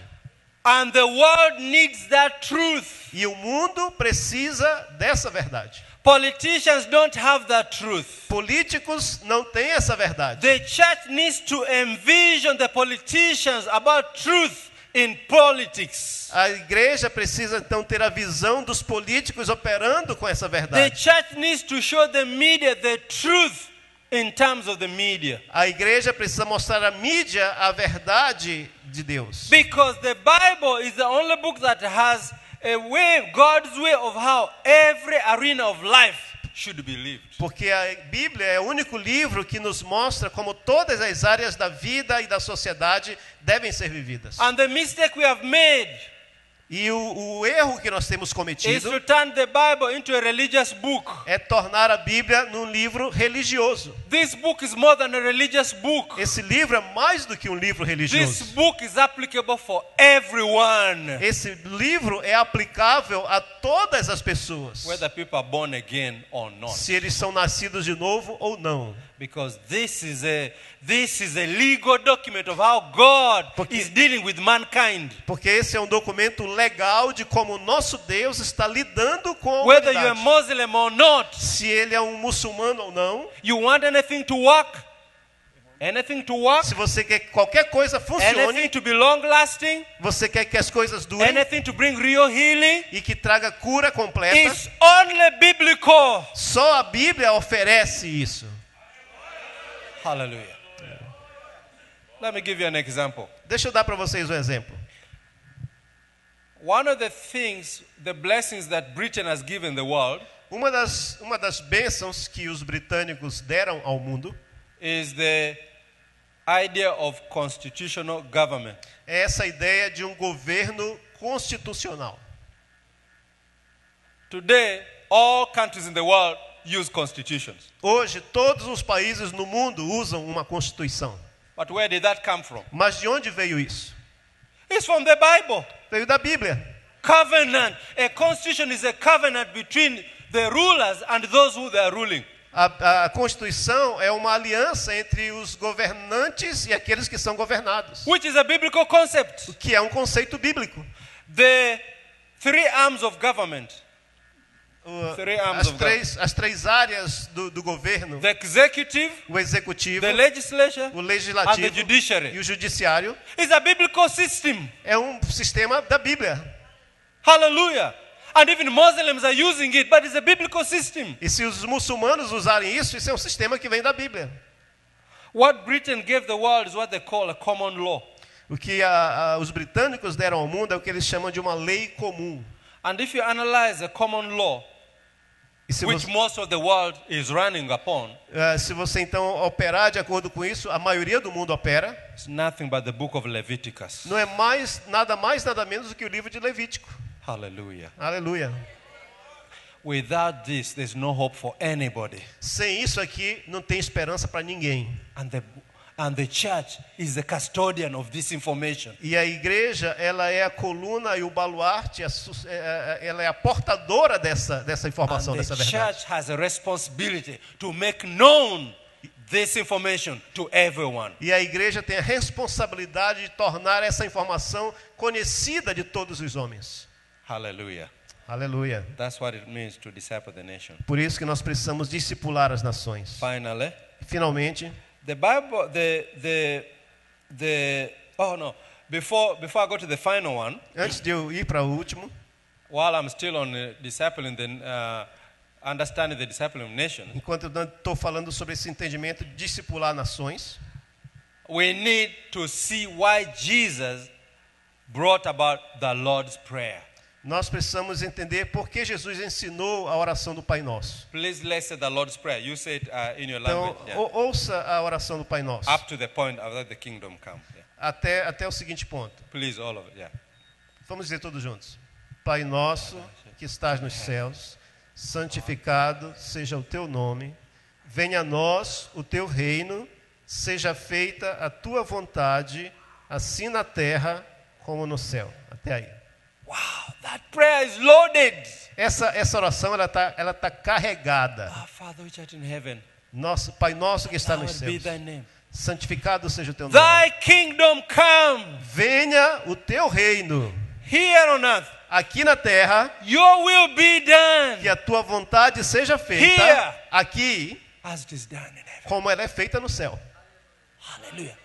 S1: and the world needs that truth.
S2: E o mundo precisa dessa verdade.
S1: Politicians don't have that truth.
S2: Políticos não têm essa verdade.
S1: The church needs to envision the politicians about truth in politics.
S2: A igreja precisa então ter a visão dos políticos operando com essa
S1: The
S2: verdade.
S1: church needs to show the media the truth in terms of the media.
S2: A igreja precisa mostrar à mídia a verdade de Deus.
S1: Because the Bible is the only book that has a way, God's way of how every arena of life should be lived.
S2: Porque a Bíblia é o único livro que nos mostra como todas as áreas da vida e da sociedade devem ser vividas.
S1: And the mistake we have made
S2: E o erro que nós temos
S1: is
S2: cometido
S1: to turn the Bible into a religious book.
S2: é tornar a Bíblia num livro religioso.
S1: This book is more than a religious book.
S2: Esse livro é mais do que um livro
S1: This
S2: religioso.
S1: book is applicable for everyone,
S2: Esse livro é aplicável a todas as pessoas,
S1: whether people are born again or not.
S2: se eles são nascidos de novo ou não.
S1: Because this is a legal document of how God
S2: Porque-
S1: is dealing with mankind.
S2: Porque esse é um documento legal de como o nosso Deus está lidando com a
S1: Whether you're a
S2: humanidade.
S1: Muslim or not,
S2: Se ele é um muçulmano ou não,
S1: you want anything to work? Anything to work?
S2: se você quer que qualquer coisa
S1: Anything
S2: funcione,
S1: to be long lasting?
S2: você quer que as coisas durem
S1: Anything to bring real healing?
S2: e que traga cura completa,
S1: It's only biblical.
S2: só a Bíblia oferece isso.
S1: Hallelujah. Let me give you an example.
S2: Deixa eu dar para vocês um exemplo.
S1: One of the things, the blessings that Britain has given the world
S2: Uma das bênçãos que os britânicos deram ao mundo
S1: is the idea of constitutional government.
S2: é essa ideia de um governo constitucional.
S1: Today, all countries in the world use constitutions.
S2: Hoje, todos os países no mundo usam uma constituição.
S1: But where did that come from?
S2: Mas de onde veio isso?
S1: It's from the Bible.
S2: Veio da Bíblia.
S1: Covenant. A constitution is a covenant between the rulers and those who they are ruling.
S2: A Constituição é uma aliança entre os governantes e aqueles que são governados,
S1: Which is a biblical concept.
S2: que é um conceito bíblico.
S1: The three arms of government. Three arms of
S2: As três áreas do governo,
S1: The executive,
S2: o executivo,
S1: the legislature,
S2: o
S1: and the
S2: legislativo e
S1: judiciary.
S2: o judiciário,
S1: It's a biblical system.
S2: é um sistema da Bíblia.
S1: Hallelujah. And even Muslims are using it, but it's a biblical system.
S2: E se os muçulmanos usarem isso, isso é um sistema que vem da Bíblia.
S1: What Britain gave the world is what they call a common law.
S2: O que os britânicos deram ao mundo é o que eles chamam de uma lei comum.
S1: And if you analyze a common law,
S2: E se
S1: which
S2: você,
S1: most of the world is running upon,
S2: se você então operar de acordo com isso, a maioria do mundo opera,
S1: it's nothing but the book of Leviticus.
S2: não é nada mais, nada menos do que o livro de Levítico.
S1: Hallelujah.
S2: Aleluia.
S1: Without this, there's no hope for anybody.
S2: Sem isso aqui, não tem esperança para ninguém.
S1: And the church is the custodian of this information.
S2: E a igreja, ela é a coluna e o baluarte, ela é a portadora dessa informação,
S1: And
S2: dessa
S1: the
S2: verdade.
S1: church has a responsibility to make known this information to everyone.
S2: E a igreja tem a responsabilidade de tornar essa informação conhecida de todos os homens.
S1: Hallelujah.
S2: Aleluia.
S1: That's what it means to disciple the nation.
S2: Por isso que nós precisamos discipular as nações.
S1: Finally,
S2: Finalmente,
S1: the Bible, before I go to the final one,
S2: antes de eu ir para o último,
S1: while I'm still on discipling understanding the discipling of nations,
S2: enquanto eu estou falando sobre esse entendimento de discipular nações,
S1: we need to see why Jesus brought about the Lord's Prayer.
S2: Nós precisamos entender por que Jesus ensinou a oração do Pai Nosso.
S1: Please let's say the Lord's Prayer. You say it in your
S2: Então,
S1: language. Yeah.
S2: ouça a oração do Pai Nosso.
S1: Up to the point of that the kingdom come. Yeah.
S2: Até o seguinte ponto.
S1: Please, all of it. Yeah.
S2: Vamos dizer todos juntos. Pai nosso, que estás nos céus, santificado seja o teu nome. Venha a nós o teu reino, seja feita a tua vontade, assim na terra como no céu. Até aí.
S1: Wow, that prayer is loaded.
S2: Essa oração ela tá carregada.
S1: Our Father which art in heaven,
S2: Nosso Pai nosso que está nos
S1: hallowed be
S2: céus,
S1: thy name.
S2: santificado seja o teu nome.
S1: Thy kingdom come
S2: Venha o teu reino
S1: here on earth.
S2: aqui na terra,
S1: Your will be done
S2: que a tua vontade seja feita
S1: Here.
S2: aqui
S1: as it is done in heaven.
S2: como ela é feita no céu.
S1: Hallelujah.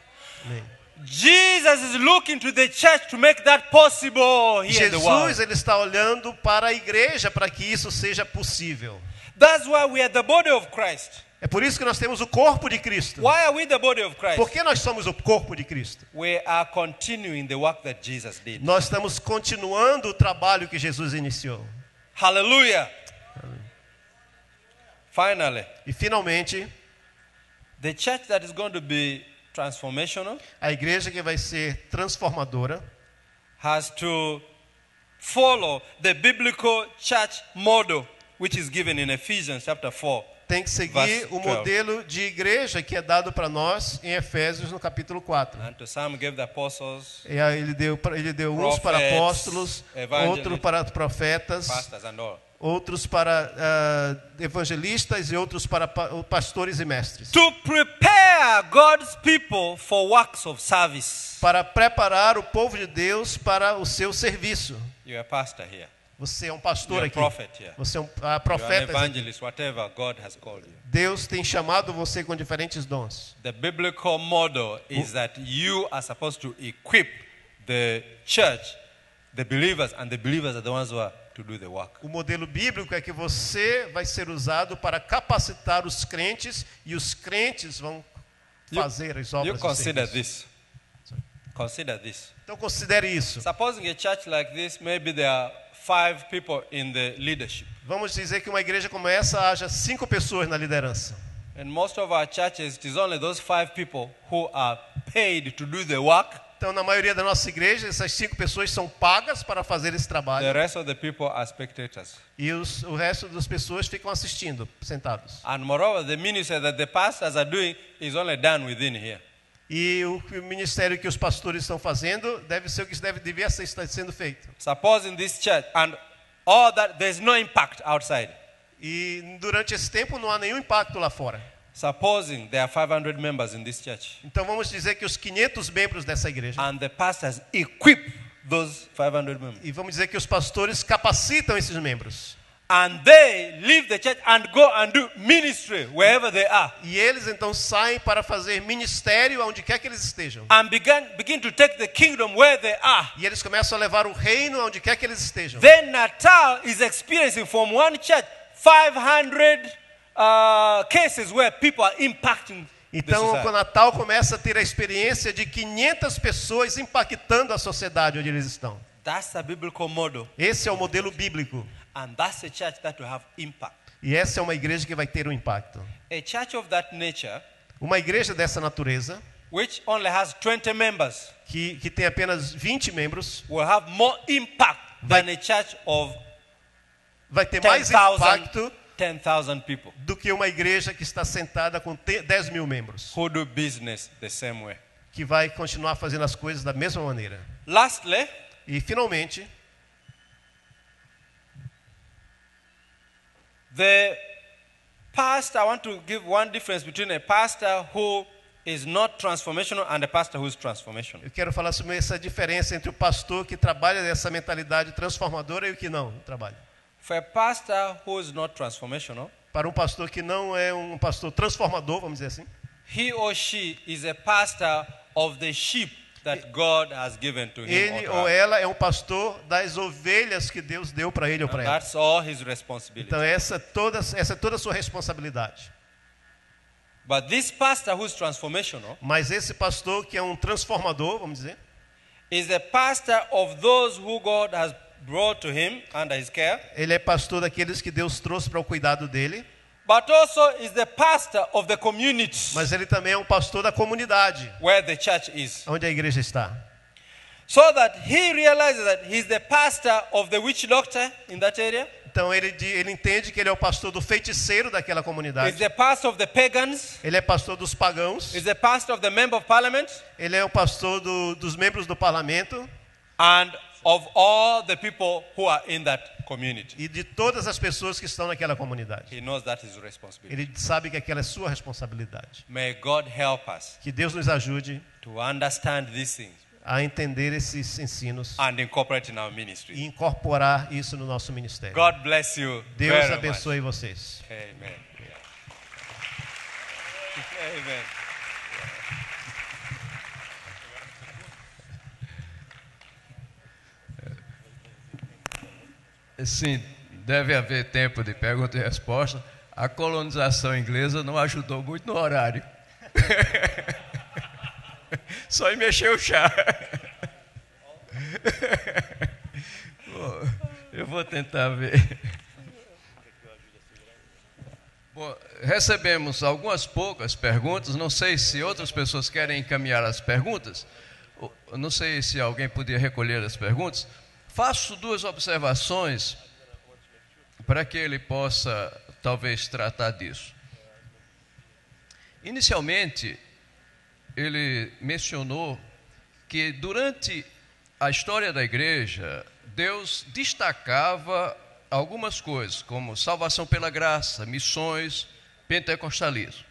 S2: Amém.
S1: Jesus is looking to the church to make that possible here in the world.
S2: Jesus ele está olhando para a igreja para que isso seja possível.
S1: That's why we are the body of Christ.
S2: É por isso que nós temos o corpo de Cristo.
S1: Why are we the body of Christ?
S2: Por que nós somos o corpo de Cristo?
S1: We are continuing the work that Jesus did.
S2: Nós estamos continuando o trabalho que Jesus iniciou.
S1: Hallelujah. Finally,
S2: E finalmente,
S1: the church that is going to be transformational
S2: a igreja que vai ser transformadora
S1: has to follow the biblical church model which is given in Ephesians chapter 4.
S2: tem que seguir
S1: Verse
S2: o
S1: 12.
S2: modelo de igreja que é dado para nós em Efésios no capítulo 4.
S1: And to some gave the apostles,
S2: E aí ele deu uns para
S1: Prophets,
S2: apóstolos,
S1: evangelists,
S2: outros para profetas,
S1: pastors and all.
S2: outros para evangelistas e outros para pastores e mestres.
S1: To prepare God's people for works of service.
S2: Para preparar o povo de Deus para o seu serviço.
S1: You're a pastor here.
S2: Você é um pastor
S1: You're a
S2: aqui.
S1: prophet here.
S2: Você é um
S1: You're an
S2: profeta.
S1: evangelist, whatever God has called you.
S2: Deus tem chamado você com diferentes dons.
S1: The biblical model is that you are supposed to equip the church, the believers, and the believers are the ones who are to do the work.
S2: O modelo bíblico é que você vai ser usado para capacitar os crentes e os crentes vão fazer as
S1: You
S2: obras do
S1: consider
S2: serviço.
S1: this. Consider this.
S2: Então considere isso.
S1: Supposing a church like this, maybe there are 5 people in the leadership.
S2: Vamos dizer que uma igreja como essa haja 5 pessoas na liderança.
S1: In most of our churches, it is only those 5 people who are paid to do the work.
S2: Então, na maioria das nossas igrejas, essas 5 pessoas são pagas para fazer esse trabalho.
S1: The rest of the people are spectators.
S2: E o resto das pessoas ficam assistindo, sentados.
S1: And moreover, the ministry that the pastors are doing is only done within here.
S2: E o ministério que os pastores estão fazendo deve ser o que devia estar sendo feito.
S1: Suppose in this church and all that, there's no impact outside.
S2: E durante esse tempo não há nenhum impacto lá fora.
S1: Supposing there are 500 members in this church
S2: Então vamos dizer que os 500 membros dessa igreja,
S1: and the pastors equip those 500 members.
S2: e vamos dizer que os pastores capacitam esses membros.
S1: And they leave the church and go and do ministry wherever they are.
S2: E eles então saem para fazer ministério onde quer que eles estejam.
S1: And begin to take the kingdom where they are.
S2: E eles começam a levar o reino onde quer que eles estejam.
S1: Then Natal is experiencing from one church 500 cases where people are impacting the
S2: Então,
S1: society.
S2: o Natal começa a ter a experiência de 500 pessoas impactando a sociedade onde eles estão.
S1: That's the biblical model.
S2: Esse é o modelo bíblico.
S1: And that's a church that will have impact.
S2: E essa é uma igreja que vai ter um impacto.
S1: A church of that nature,
S2: Uma igreja dessa natureza,
S1: which only has 20 members,
S2: que tem apenas 20 membros,
S1: will have more impact than a church of
S2: vai ter mais
S1: 10,000
S2: impacto
S1: 10,000 people
S2: do que uma igreja que está sentada com 10 mil membros,
S1: who do business the same way.
S2: que vai continuar fazendo as coisas da mesma maneira.
S1: Lastly,
S2: E, finalmente,
S1: the pastor, I want to give one difference between a pastor who is not transformational and a pastor who is transformational.
S2: eu quero falar sobre essa diferença entre o pastor que trabalha nessa mentalidade transformadora e o que não trabalha.
S1: For a pastor who is not transformational,
S2: Para um pastor que não é um pastor transformador, vamos dizer assim,
S1: he or she is a pastor of the sheep that God has given to him
S2: ele
S1: or to
S2: ou
S1: her.
S2: ela é um pastor das ovelhas que Deus deu para ele ou para
S1: And
S2: ela.
S1: that's all his responsibility.
S2: Então essa é toda a sua responsabilidade.
S1: But this pastor who's transformational
S2: Mas esse pastor que é um transformador, vamos dizer,
S1: is the pastor of those who God has brought to him under his care,
S2: ele é pastor daqueles que Deus trouxe para o cuidado dele,
S1: but also is the pastor of the community
S2: mas ele também é um pastor da comunidade,
S1: where the church is.
S2: onde a igreja está.
S1: So that he realizes that he's the pastor of the witch doctor in that area.
S2: Então ele entende que ele é o pastor do feiticeiro daquela
S1: He's
S2: comunidade.
S1: the pastor of the pagans.
S2: Ele é pastor dos pagãos.
S1: He's the pastor of the member of parliament.
S2: Ele é o pastor dos membros do parlamento
S1: And of all the people who are in that community.
S2: e de todas as pessoas que estão naquela comunidade.
S1: He knows that is his responsibility.
S2: Ele sabe que aquela é sua responsabilidade.
S1: May God help us
S2: Que Deus nos ajude
S1: to understand these things
S2: a entender esses ensinos
S1: and incorporate in our
S2: e
S1: ministry.
S2: incorporar isso no nosso ministério.
S1: God bless you
S2: Deus
S1: very
S2: abençoe vocês.
S1: much. Amen. Amen.
S3: Sim, deve haver tempo de pergunta e resposta. A colonização inglesa não ajudou muito no horário. Só em mexer o chá. Bom, eu vou tentar ver. Bom, recebemos algumas poucas perguntas. Não sei se outras pessoas querem encaminhar as perguntas. Não sei se alguém podia recolher as perguntas. Faço duas observações para que ele possa, talvez, tratar disso. Inicialmente, ele mencionou que durante a história da igreja, Deus destacava algumas coisas, como salvação pela graça, missões, pentecostalismo.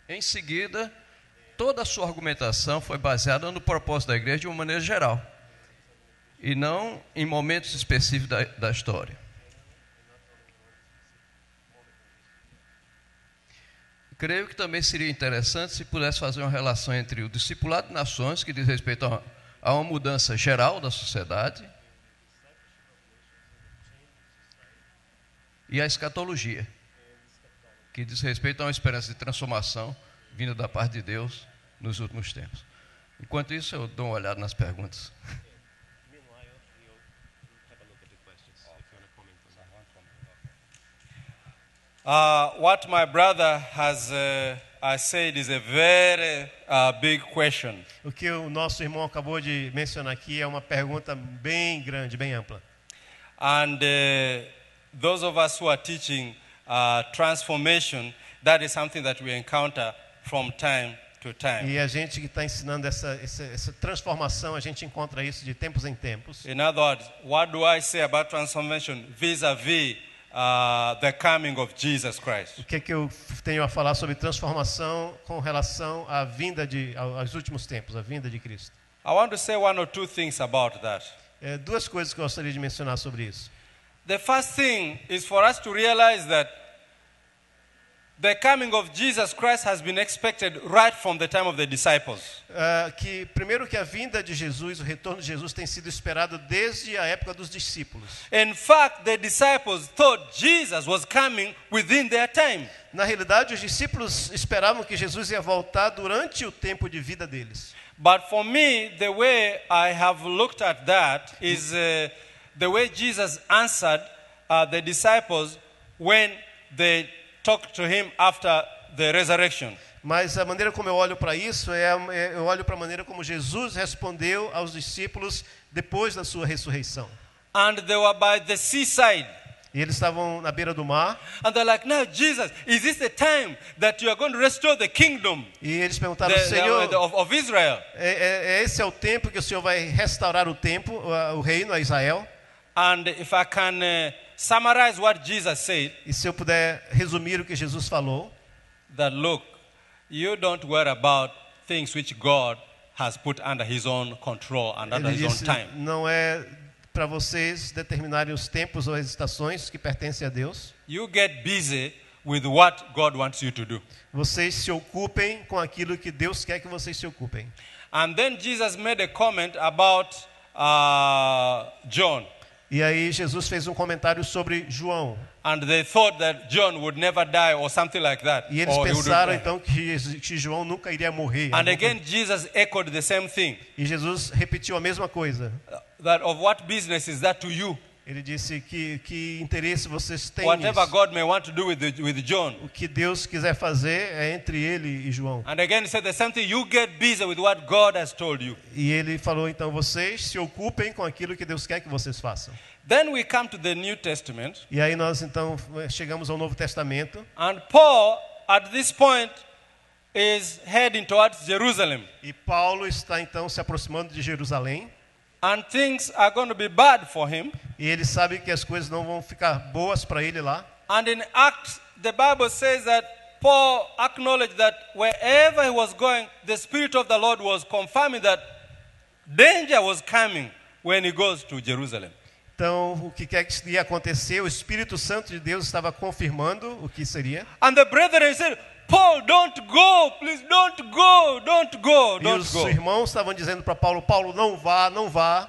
S3: Em seguida, toda a sua argumentação foi baseada no propósito da igreja de uma maneira geral, e não em momentos específicos da história. Creio que também seria interessante se pudesse fazer uma relação entre o discipulado de nações, que diz respeito a uma mudança geral da sociedade, e a escatologia, que diz respeito a uma esperança de transformação vinda da parte de Deus nos últimos tempos. Enquanto isso, eu dou uma olhada nas perguntas.
S1: What my brother has said is a very big question.
S2: O que o nosso irmão acabou de mencionar aqui é uma pergunta bem grande, bem ampla.
S1: And those of us who are teaching transformation, that is something that we encounter from time to time.
S2: E a gente que está ensinando essa transformação, a gente encontra isso de tempos em tempos.
S1: In other words, what do I say about transformation vis-a-vis the coming of Jesus Christ?
S2: O que eu tenho a falar sobre transformação com relação à vinda aos últimos tempos, a vinda de Cristo?
S1: I want to say one or two things about that.
S2: Duas coisas que eu gostaria de mencionar sobre isso.
S1: The first thing is for us to realize that the coming of Jesus Christ has been expected right from the time of the disciples.
S2: Primeiro que a vinda de Jesus, o retorno de Jesus tem sido esperado desde a época dos discípulos.
S1: In fact, the disciples thought Jesus was coming within their time.
S2: Na realidade, os discípulos esperavam que Jesus ia voltar durante o tempo de vida deles.
S1: But for me, the way I have looked at that is the way Jesus answered the disciples when they talked to him after the resurrection.
S2: Mas a maneira como eu olho para isso eu olho para a maneira como Jesus respondeu aos discípulos depois da sua ressurreição.
S1: And they were by the seaside.
S2: E eles estavam na beira do mar.
S1: And they're like, "Now, Jesus, is this the time that you are going to restore the kingdom
S2: E eles perguntaram, Senhor,
S1: of Israel?"
S2: esse é o tempo que o Senhor vai restaurar o reino a Israel?
S1: And if I can summarize what Jesus said,
S2: E se eu puder resumir o que Jesus falou,
S1: that look, you don't worry about things which God has put under his own control and under
S2: ele
S1: his own
S2: disse,
S1: time.
S2: não é para vocês determinarem os tempos ou as estações que pertencem a Deus.
S1: You get busy with what God wants you to do.
S2: Vocês se ocupem com aquilo que Deus quer que vocês se ocupem.
S1: And then Jesus made a comment about John.
S2: E aí Jesus fez um comentário sobre João.
S1: And they thought that John would never die or something like that.
S2: E eles
S1: Or he would
S2: pensaram
S1: die.
S2: então que João nunca iria morrer.
S1: And again, Jesus echoed the same thing.
S2: E Jesus repetiu a mesma coisa.
S1: That of what business is that to you?
S2: Ele disse que interesse vocês têm
S1: Whatever
S2: nisso.
S1: God may want to do with John.
S2: O que Deus quiser fazer é entre ele e João.
S1: And again, he said the same thing. You get busy with what God has told you.
S2: E ele falou então, vocês se ocupem com aquilo que Deus quer que vocês façam.
S1: Then we come to the New Testament.
S2: E aí nós então chegamos ao Novo Testamento.
S1: And Paul, at this point, is heading towards Jerusalem.
S2: E Paulo está então se aproximando de Jerusalém.
S1: And things are going to be bad for him.
S2: E ele sabe que as coisas não vão ficar boas para ele lá.
S1: And in Acts, the Bible says that Paul acknowledged that wherever he was going, the Spirit of the Lord was confirming that danger was coming when he goes to Jerusalem.
S2: Então, o que quer que ia acontecer, o Espírito Santo de Deus estava confirmando o que seria.
S1: And the brethren said, Paul, don't go, please, don't go, don't go,
S2: E
S1: don't
S2: os
S1: go.
S2: irmãos estavam dizendo para Paulo, Paulo, não vá, não vá.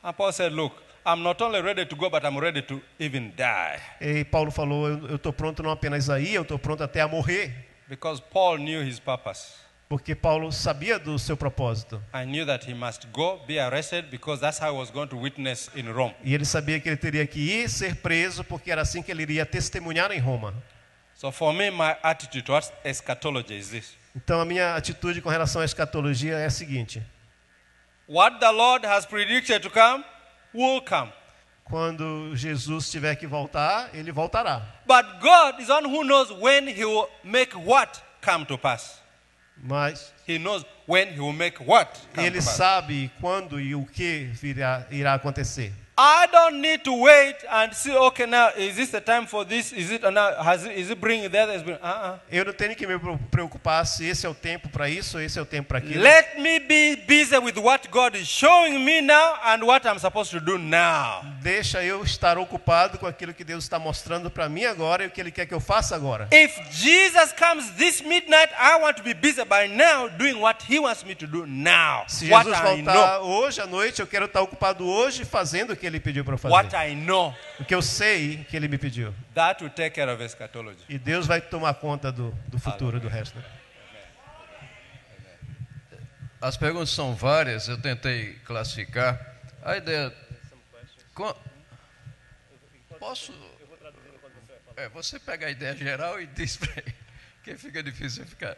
S1: And Paul said, look, I'm not only ready to go, but I'm ready to even die.
S2: E Paulo falou, eu estou pronto não apenas a ir, eu estou pronto até a morrer.
S1: Because Paul knew his purpose.
S2: Porque Paulo sabia do seu propósito.
S1: I knew that he must go, be arrested, because that's how he was going to witness in Rome.
S2: E ele sabia que ele teria que ir, ser preso, porque era assim que ele iria testemunhar em Roma.
S1: So for me, my attitude towards eschatology is this.
S2: Então a minha atitude com relação à escatologia é a seguinte.
S1: What the Lord has predicted to come, will come.
S2: Quando Jesus tiver que voltar, ele voltará.
S1: But God is one who knows when he will make what come to pass.
S2: Mas
S1: He knows when he will make what come
S2: ele
S1: to pass.
S2: sabe quando e o que irá acontecer.
S1: I don't need to wait and see, okay, now, is this the time for this? Is it now? Is it bringing that?
S2: Eu não tenho que me preocupar se esse é o tempo para isso ou esse é o tempo para aquilo.
S1: Let me be busy with what God is showing me now and what I'm supposed to do now.
S2: Deixa eu estar ocupado com aquilo que Deus está mostrando para mim agora e o que Ele quer que eu faça agora.
S1: If Jesus comes this midnight, I want to be busy by now doing what He wants me to do now.
S2: Se
S1: What
S2: Jesus
S1: I
S2: voltar
S1: know.
S2: hoje à noite, eu quero estar ocupado hoje fazendo o que Ele pediu para eu fazer.
S1: What I know.
S2: O que eu sei que Ele me pediu.
S1: That will take care of eschatology.
S2: E Deus vai tomar conta do futuro, do resto.
S3: As perguntas são várias, eu tentei classificar. A ideia... Posso... você pega a ideia geral e diz para ele, que fica difícil ficar...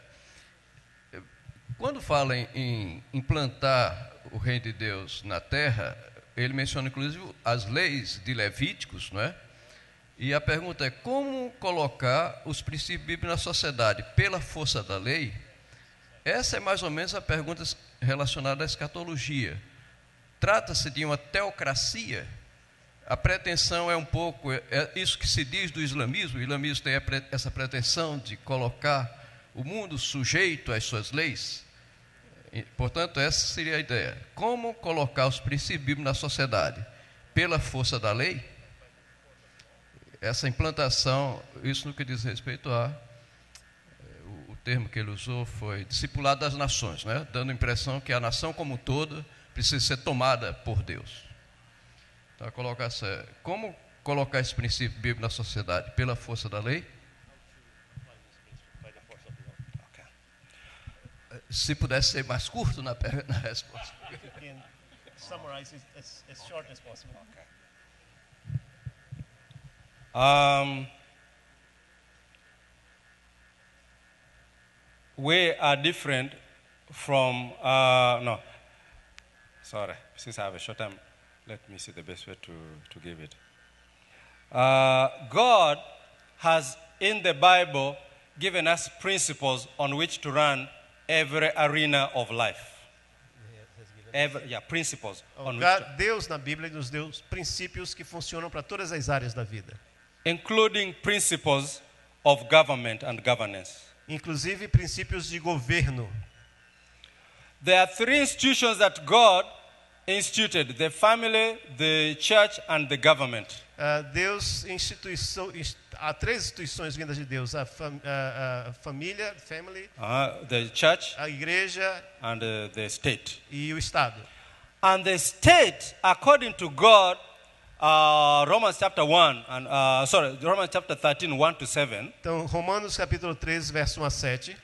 S3: Quando fala em implantar o reino de Deus na terra, ele menciona inclusive as leis de Levíticos, não é? E a pergunta é, como colocar os princípios bíblicos na sociedade? Pela força da lei? Essa é mais ou menos a pergunta relacionada à escatologia. Trata-se de uma teocracia? A pretensão é um pouco, é isso que se diz do islamismo. O islamismo tem essa pretensão de colocar o mundo sujeito às suas leis. E, portanto, essa seria a ideia. Como colocar os princípios bíblicos na sociedade? Pela força da lei? Essa implantação, isso no que diz respeito a... O termo que ele usou foi discipulado das nações, né? Dando a impressão que a nação como um todo precisa ser tomada por Deus. Então, como colocar esse princípio bíblico na sociedade? Pela força da lei? Se pudesse ser mais curto na resposta.
S1: We are different from, since I have a short time, let me see the best way to give it. God has, in the Bible, given us principles on which to run every arena of life. Principles.
S2: Deus na Bíblia nos deu princípios que funcionam para todas as áreas da vida.
S1: Including principles of government and governance.
S2: Inclusive princípios de governo.
S1: There are three institutions that God instituted: the family, the church, and the government.
S2: Deus há três instituições vindas de Deus: a família, family,
S1: the church,
S2: a igreja,
S1: and the state.
S2: E o Estado.
S1: And the state, according to God, Romans chapter 1 and Romans chapter 13, 1 to 7.
S2: Então, Romanos capítulo 13, verso 1 a 7.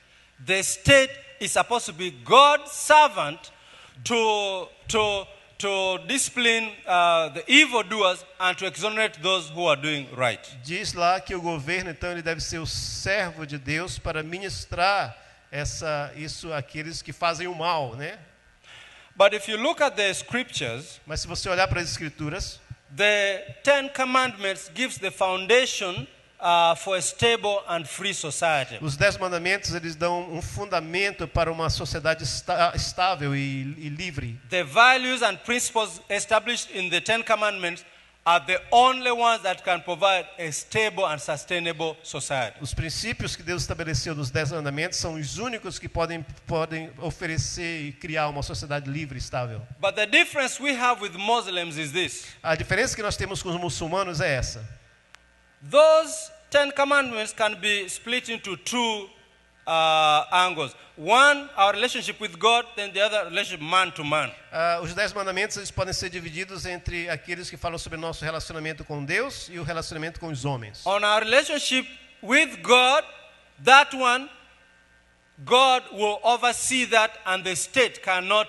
S1: The state is supposed to be God's servant to discipline the evildoers and to exonerate those who are doing right.
S2: Diz lá que o governo, então, ele deve ser o servo de Deus para ministrar isso àqueles que fazem o mal, né?
S1: But if you look at the scriptures,
S2: Mas se você olhar para as escrituras,
S1: the Ten Commandments gives the foundation for a stable and free society.
S2: os 10 mandamentos, eles dão um fundamento para uma sociedade estável e livre.
S1: The values and principles established in the Ten Commandments are the only ones that can provide a stable and sustainable society.
S2: Os princípios que Deus estabeleceu nos 10 mandamentos são os únicos que podem oferecer e criar uma sociedade livre e estável.
S1: But the difference we have with Muslims is this.
S2: A diferença que nós temos com os muçulmanos é essa.
S1: Those Ten Commandments can be split into two angles. One, our relationship with God, then the other, relationship man to man.
S2: Os 10 mandamentos, eles podem ser divididos entre aqueles que falam sobre o nosso relacionamento com Deus e o relacionamento com os homens.
S1: On our relationship with God, that one, God will oversee that and the state cannot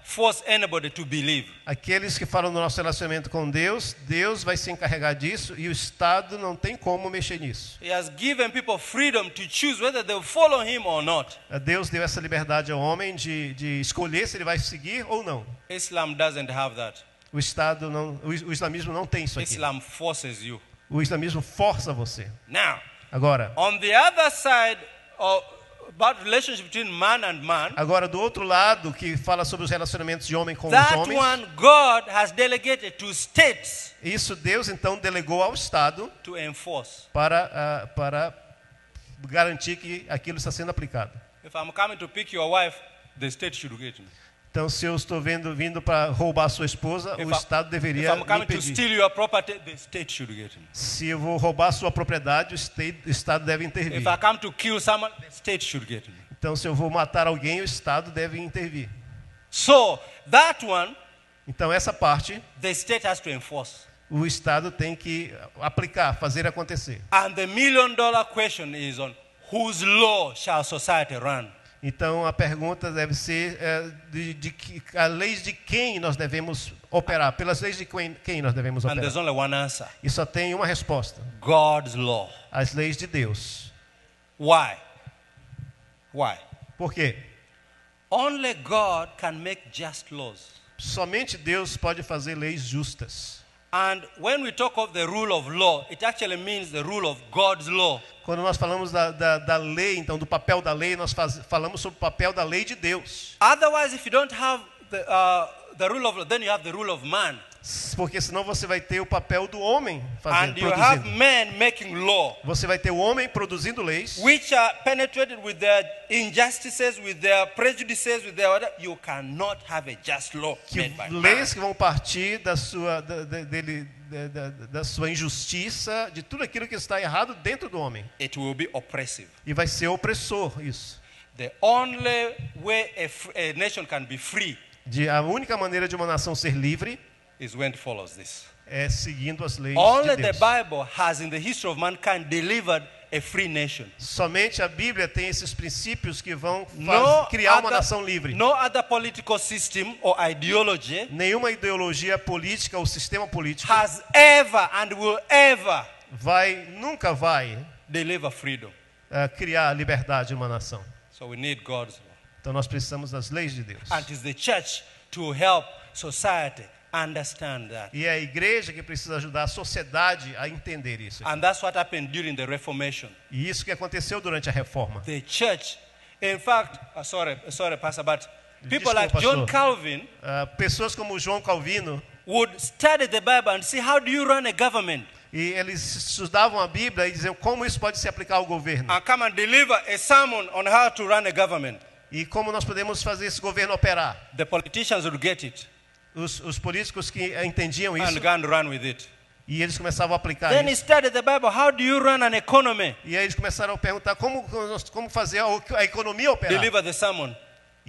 S1: force anybody to believe.
S2: Aqueles que falam do nosso relacionamento com Deus, Deus vai se encarregar disso e o Estado não tem como mexer nisso.
S1: He has given people freedom to choose whether they will follow him or not.
S2: Deus deu essa liberdade ao homem de escolher se ele vai seguir ou não.
S1: Islam doesn't have that.
S2: O Estado não, o islamismo não tem isso aqui.
S1: Islam forces you.
S2: O islamismo força você.
S1: Now,
S2: Agora,
S1: on the other side about relationship between man and man,
S2: agora do outro lado, que fala sobre os relacionamentos de homem com os
S1: that
S2: homens,
S1: one God has delegated to states
S2: isso Deus então delegou ao Estado
S1: to enforce.
S2: para garantir que aquilo está sendo aplicado.
S1: If I'm coming to pick your wife, the state should get me.
S2: Então, se eu estou vindo para roubar a sua esposa, o Estado
S1: If
S2: deveria
S1: I'm
S2: me
S1: coming to
S2: impedir.
S1: steal your property, the state should get me.
S2: Se eu vou roubar a sua propriedade, o Estado deve intervir.
S1: If I come to kill someone, the state should get me.
S2: Então, se eu vou matar alguém, o Estado deve intervir.
S1: So, that one,
S2: Então, essa parte,
S1: the state has to enforce.
S2: o Estado tem que aplicar, fazer acontecer.
S1: And the million-dollar question is on whose law shall society run?
S2: Então, a pergunta deve ser a leis de quem nós devemos operar. Pelas leis de quem nós devemos
S1: And
S2: operar.
S1: there's only one answer.
S2: E só tem uma resposta.
S1: God's law.
S2: As leis de Deus.
S1: Why? Why?
S2: Por quê?
S1: Only God can make just laws.
S2: Somente Deus pode fazer leis justas.
S1: And when we talk of the rule of law, it actually means the rule of God's law.
S2: Quando nós falamos da lei, então, do papel da lei, nós falamos sobre o papel da lei de Deus.
S1: Otherwise, if you don't have the rule of law, then you have the rule of man.
S2: Porque senão você vai ter o papel do homem
S1: And you have
S2: produzindo.
S1: men making law,
S2: Você vai ter o homem produzindo leis,
S1: which are penetrated with their injustices, with their prejudices, with their other. You cannot have a just law made by man.
S2: leis que vão partir da sua injustiça, de tudo aquilo que está errado dentro do homem.
S1: It will be oppressive.
S2: E vai ser opressor isso.
S1: The only way a nation can be free
S2: A única maneira de uma nação ser livre
S1: is when it follows this.
S2: é seguindo as leis
S1: Only
S2: de
S1: the
S2: Deus.
S1: Bible has in the history of mankind delivered a free nation.
S2: Somente a Bíblia tem esses princípios que vão
S1: No
S2: criar uma nação livre.
S1: no other political system or ideology
S2: Nenhuma ideologia política ou sistema político
S1: has ever and will ever
S2: nunca vai
S1: deliver freedom.
S2: criar a liberdade em uma nação.
S1: So we need God's law.
S2: Então nós precisamos das leis de Deus.
S1: And it is the church to help society understand that.
S2: E é a igreja que precisa ajudar a sociedade a entender isso.
S1: And that's what happened during the Reformation.
S2: E isso que aconteceu durante a reforma.
S1: The church, in fact, sorry, Pastor, but people
S2: Desculpa,
S1: like John
S2: pastor.
S1: Calvin
S2: Pessoas como João Calvino,
S1: would study the Bible and see how do you run a government
S2: e eles estudavam a Bíblia e diziam como isso pode se aplicar ao governo.
S1: and come and deliver a sermon on how to run a government.
S2: E como nós podemos fazer esse governo operar.
S1: The politicians would get it
S2: Os políticos que entendiam isso,
S1: and go and run with it.
S2: e eles começavam a aplicar
S1: Then he
S2: isso.
S1: studied the Bible. How do you run an economy?
S2: E aí eles começaram a perguntar como fazer a economia operar.
S1: Deliver the sermon.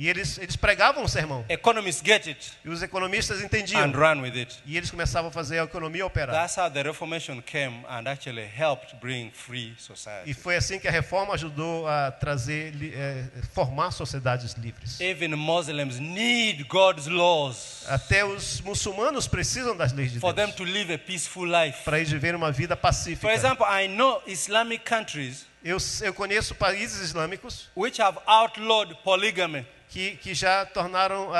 S2: E eles pregavam um sermão.
S1: Economists get it
S2: E os economistas entendiam.
S1: and run with it.
S2: E eles começavam a fazer a economia operar.
S1: That's how the Reformation came and actually helped bring free society.
S2: E foi assim que a reforma ajudou a trazer, formar sociedades livres.
S1: Even Muslims need God's laws
S2: Até os muçulmanos precisam das leis de
S1: for them
S2: Deus
S1: to live a peaceful life.
S2: para eles viverem uma vida pacífica.
S1: For example, I know Islamic countries
S2: Eu conheço países islâmicos
S1: which have outlawed polygamy.
S2: que já tornaram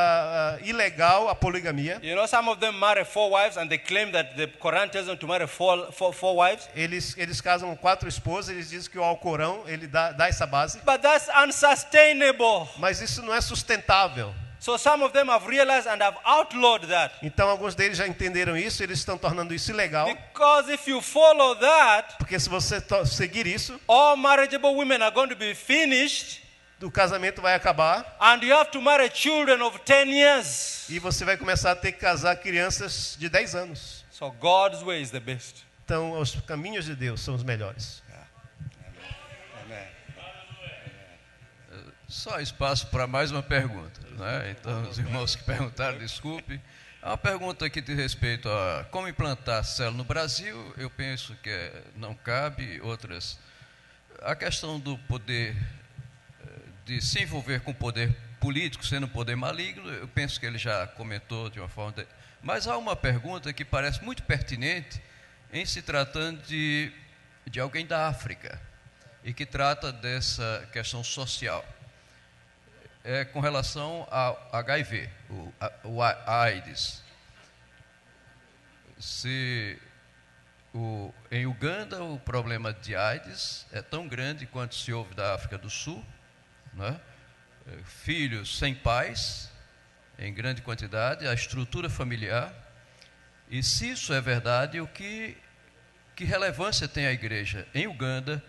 S2: ilegal a poligamia.
S1: You know, some of them marry 4 wives and they claim that the Quran tells them to marry four wives.
S2: Eles casam 4 esposas, eles dizem que o Alcorão ele dá essa base.
S1: But that's unsustainable.
S2: Mas isso não é sustentável.
S1: So some of them have realized and have outlawed that.
S2: Então alguns deles já entenderam isso, eles estão tornando isso ilegal.
S1: Because if you follow that,
S2: Porque se você seguir isso,
S1: all marriageable women are going to be finished
S2: o casamento vai acabar
S1: and you have to marry children of 10 years.
S2: e você vai começar a ter que casar crianças de 10 anos.
S1: So God's way is the best.
S2: Então os caminhos de Deus são os melhores.
S1: Amen.
S3: Só espaço para mais uma pergunta, né? Então, os irmãos que perguntaram, desculpe. Há uma pergunta aqui de respeito a como implantar célula no Brasil. Eu penso que não cabe. Outras. A questão do poder, de se envolver com o poder político, sendo um poder maligno, eu penso que ele já comentou de uma forma... Mas há uma pergunta que parece muito pertinente em se tratando de alguém da África e que trata dessa questão social. É com relação ao HIV, o AIDS. Em Uganda, o problema de AIDS é tão grande quanto se ouve da África do Sul, né? Filhos sem pais, em grande quantidade, a estrutura familiar. E se isso é verdade, que relevância tem a igreja em Uganda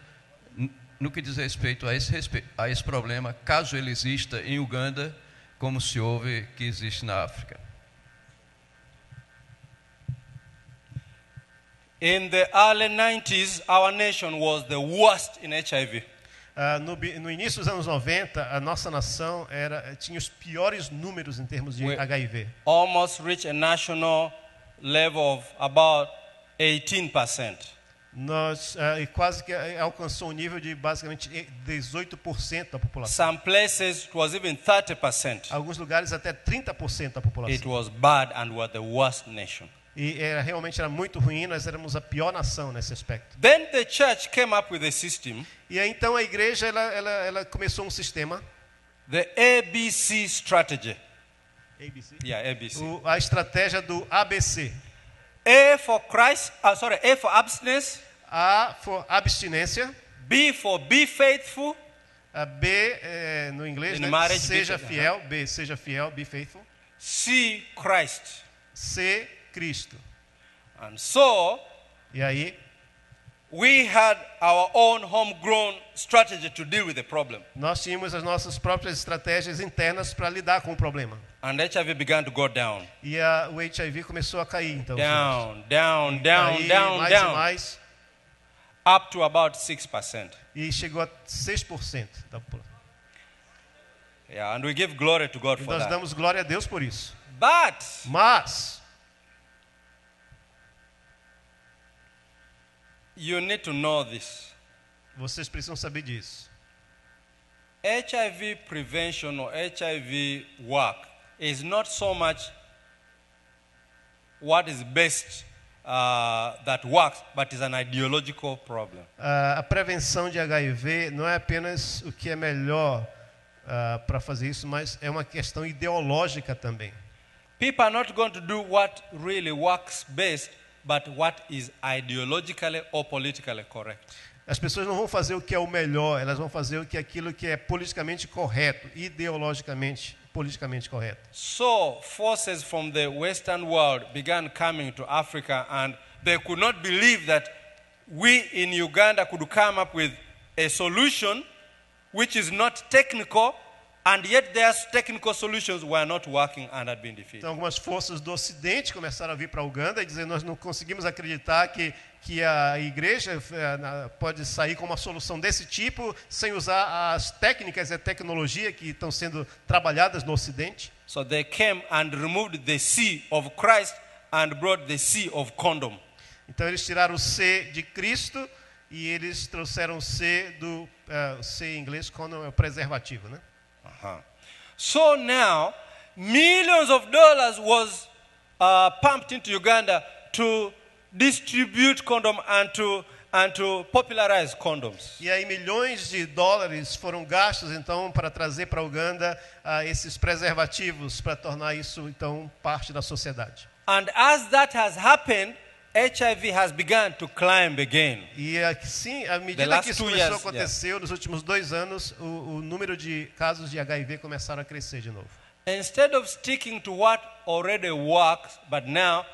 S3: no que diz respeito a esse problema, caso ele exista em Uganda, como se ouve que existe na África?
S1: In the early 90s, our nation was the worst in HIV.
S2: No início dos anos 90, a nossa nação tinha os piores números em termos de HIV.
S1: Almost reached a national level of about 18%.
S2: Nós quase que alcançou um nível de basicamente 18% da população.
S1: Some places it was even 30%.
S2: Alguns lugares até 30% da população.
S1: It was bad and we were the worst nation.
S2: E realmente era muito ruim, nós éramos a pior nação nesse aspecto.
S1: Then the church came up with a system,
S2: E aí, então a igreja ela começou um sistema,
S1: the ABC strategy.
S2: ABC?
S1: Yeah, ABC.
S2: A estratégia do ABC.
S1: A for Christ, A for abstinence,
S2: A for abstinência,
S1: B for be faithful,
S2: a B no inglês,
S1: In
S2: né?
S1: marriage,
S2: Seja
S1: be-
S2: fiel, B, seja fiel, be faithful.
S1: C Christ.
S2: C, Cristo.
S1: And so
S2: E aí,
S1: we had our own homegrown strategy to deal with the problem.
S2: nós tínhamos as nossas próprias estratégias internas para lidar com o problema.
S1: And HIV began to go down.
S2: E o HIV começou a cair, então.
S1: Down,
S2: cair
S1: down,
S2: mais
S1: down.
S2: e mais,
S1: Up to about 6%.
S2: e chegou a 6% da população.
S1: Yeah, and we give glory to God
S2: E
S1: for
S2: nós
S1: that.
S2: damos glória a Deus por isso.
S1: But
S2: Mas
S1: you need to know this.
S2: vocês precisam saber disso.
S1: HIV prevention or HIV work is not so much what is best that works, but is an ideological problem.
S2: A prevenção de HIV não é apenas o que é melhor para fazer isso, mas é uma questão ideológica também.
S1: People are not going to do what really works best, but what is ideologically or politically correct.
S2: As pessoas não vão fazer o que é o melhor, elas vão fazer aquilo que é politicamente correto, ideologicamente, politicamente correto.
S1: So forces from the Western world began coming to Africa, and they could not believe that we in Uganda could come up with a solution which is not technical And yet their technical solutions were not working and had been defeated.
S2: Então, algumas forças do Ocidente começaram a vir para Uganda e dizer: nós não conseguimos acreditar que a igreja pode sair com uma solução desse tipo sem usar as técnicas e a tecnologia que estão sendo trabalhadas no Ocidente.
S1: So they came and removed the C of Christ and brought the C of condom.
S2: Então, eles tiraram o C de Cristo e eles trouxeram o C do C em inglês, condom é o preservativo, né?
S1: So now, millions of dollars was pumped into Uganda to distribute condom and to popularize condoms.
S2: E aí milhões de dólares foram gastos então para trazer para Uganda esses preservativos para tornar isso então parte da sociedade.
S1: And as that has happened, HIV has begun to climb again.
S2: E assim, à medida que isso começou a acontecer, nos últimos 2 anos, o número de casos de HIV começaram a crescer de novo.
S1: Instead of sticking to what already works, but now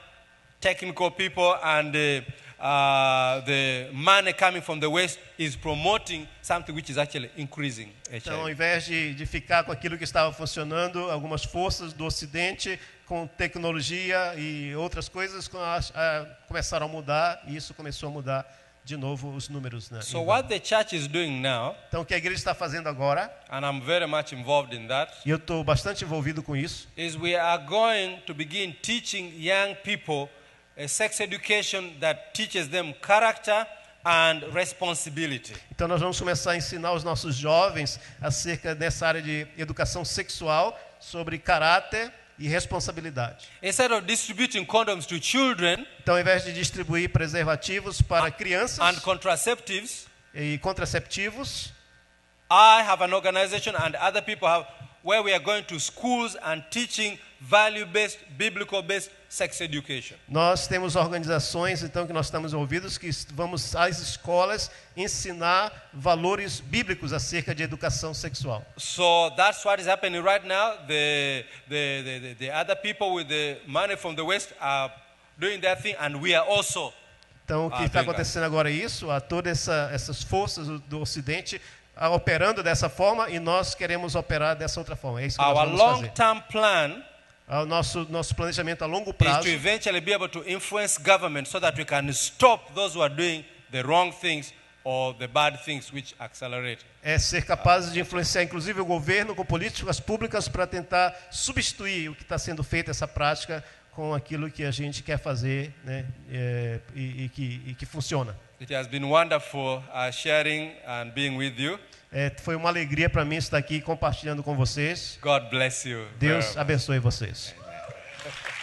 S1: technical people and the money coming from the West is promoting something which is actually increasing HIV.
S2: Então, ao invés de ficar com aquilo que estava funcionando, algumas forças do Ocidente, com tecnologia e outras coisas, começaram a mudar, e isso começou a mudar de novo os números. Né?
S1: So what the church is doing now,
S2: então, o que a igreja está fazendo agora,
S1: and I'm very much involved in that,
S2: e eu estou bastante envolvido com isso,
S1: is we are going to begin teaching young people a sex education that teaches them character and responsibility.
S2: Então nós vamos começar a ensinar os nossos jovens acerca dessa área de educação sexual, sobre caráter e responsabilidade.
S1: Instead of distributing condoms to children,
S2: então ao invés de distribuir preservativos para crianças
S1: and contraceptives,
S2: e contraceptivos,
S1: I have an organization and other people have where we are going to schools and teaching value-based, biblical-based sex education.
S2: Nós temos organizações, então, que nós estamos envolvidos, que vamos às escolas ensinar valores bíblicos acerca de educação sexual.
S1: So that's what is happening right now. The other people with the money from the West are doing their thing, and we are also.
S2: Então, o que está acontecendo agora é isso, há todas essas forças do Ocidente operando dessa forma, e nós queremos operar dessa outra forma. É isso que nós vamos fazer.
S1: Our long-term plan
S2: o nosso planejamento a longo
S1: is
S2: prazo
S1: to eventually be able to influence government so that we can stop those who are doing the wrong things or the bad things which accelerate.
S2: É ser capazes de influenciar, inclusive, o governo com políticas públicas para tentar substituir o que está sendo feito, essa prática, com aquilo que a gente quer fazer, né, e que funciona.
S1: It has been wonderful sharing and being with you.
S2: Foi uma alegria para mim estar aqui compartilhando com vocês.
S1: God bless you.
S2: Deus abençoe vocês.
S1: Amen.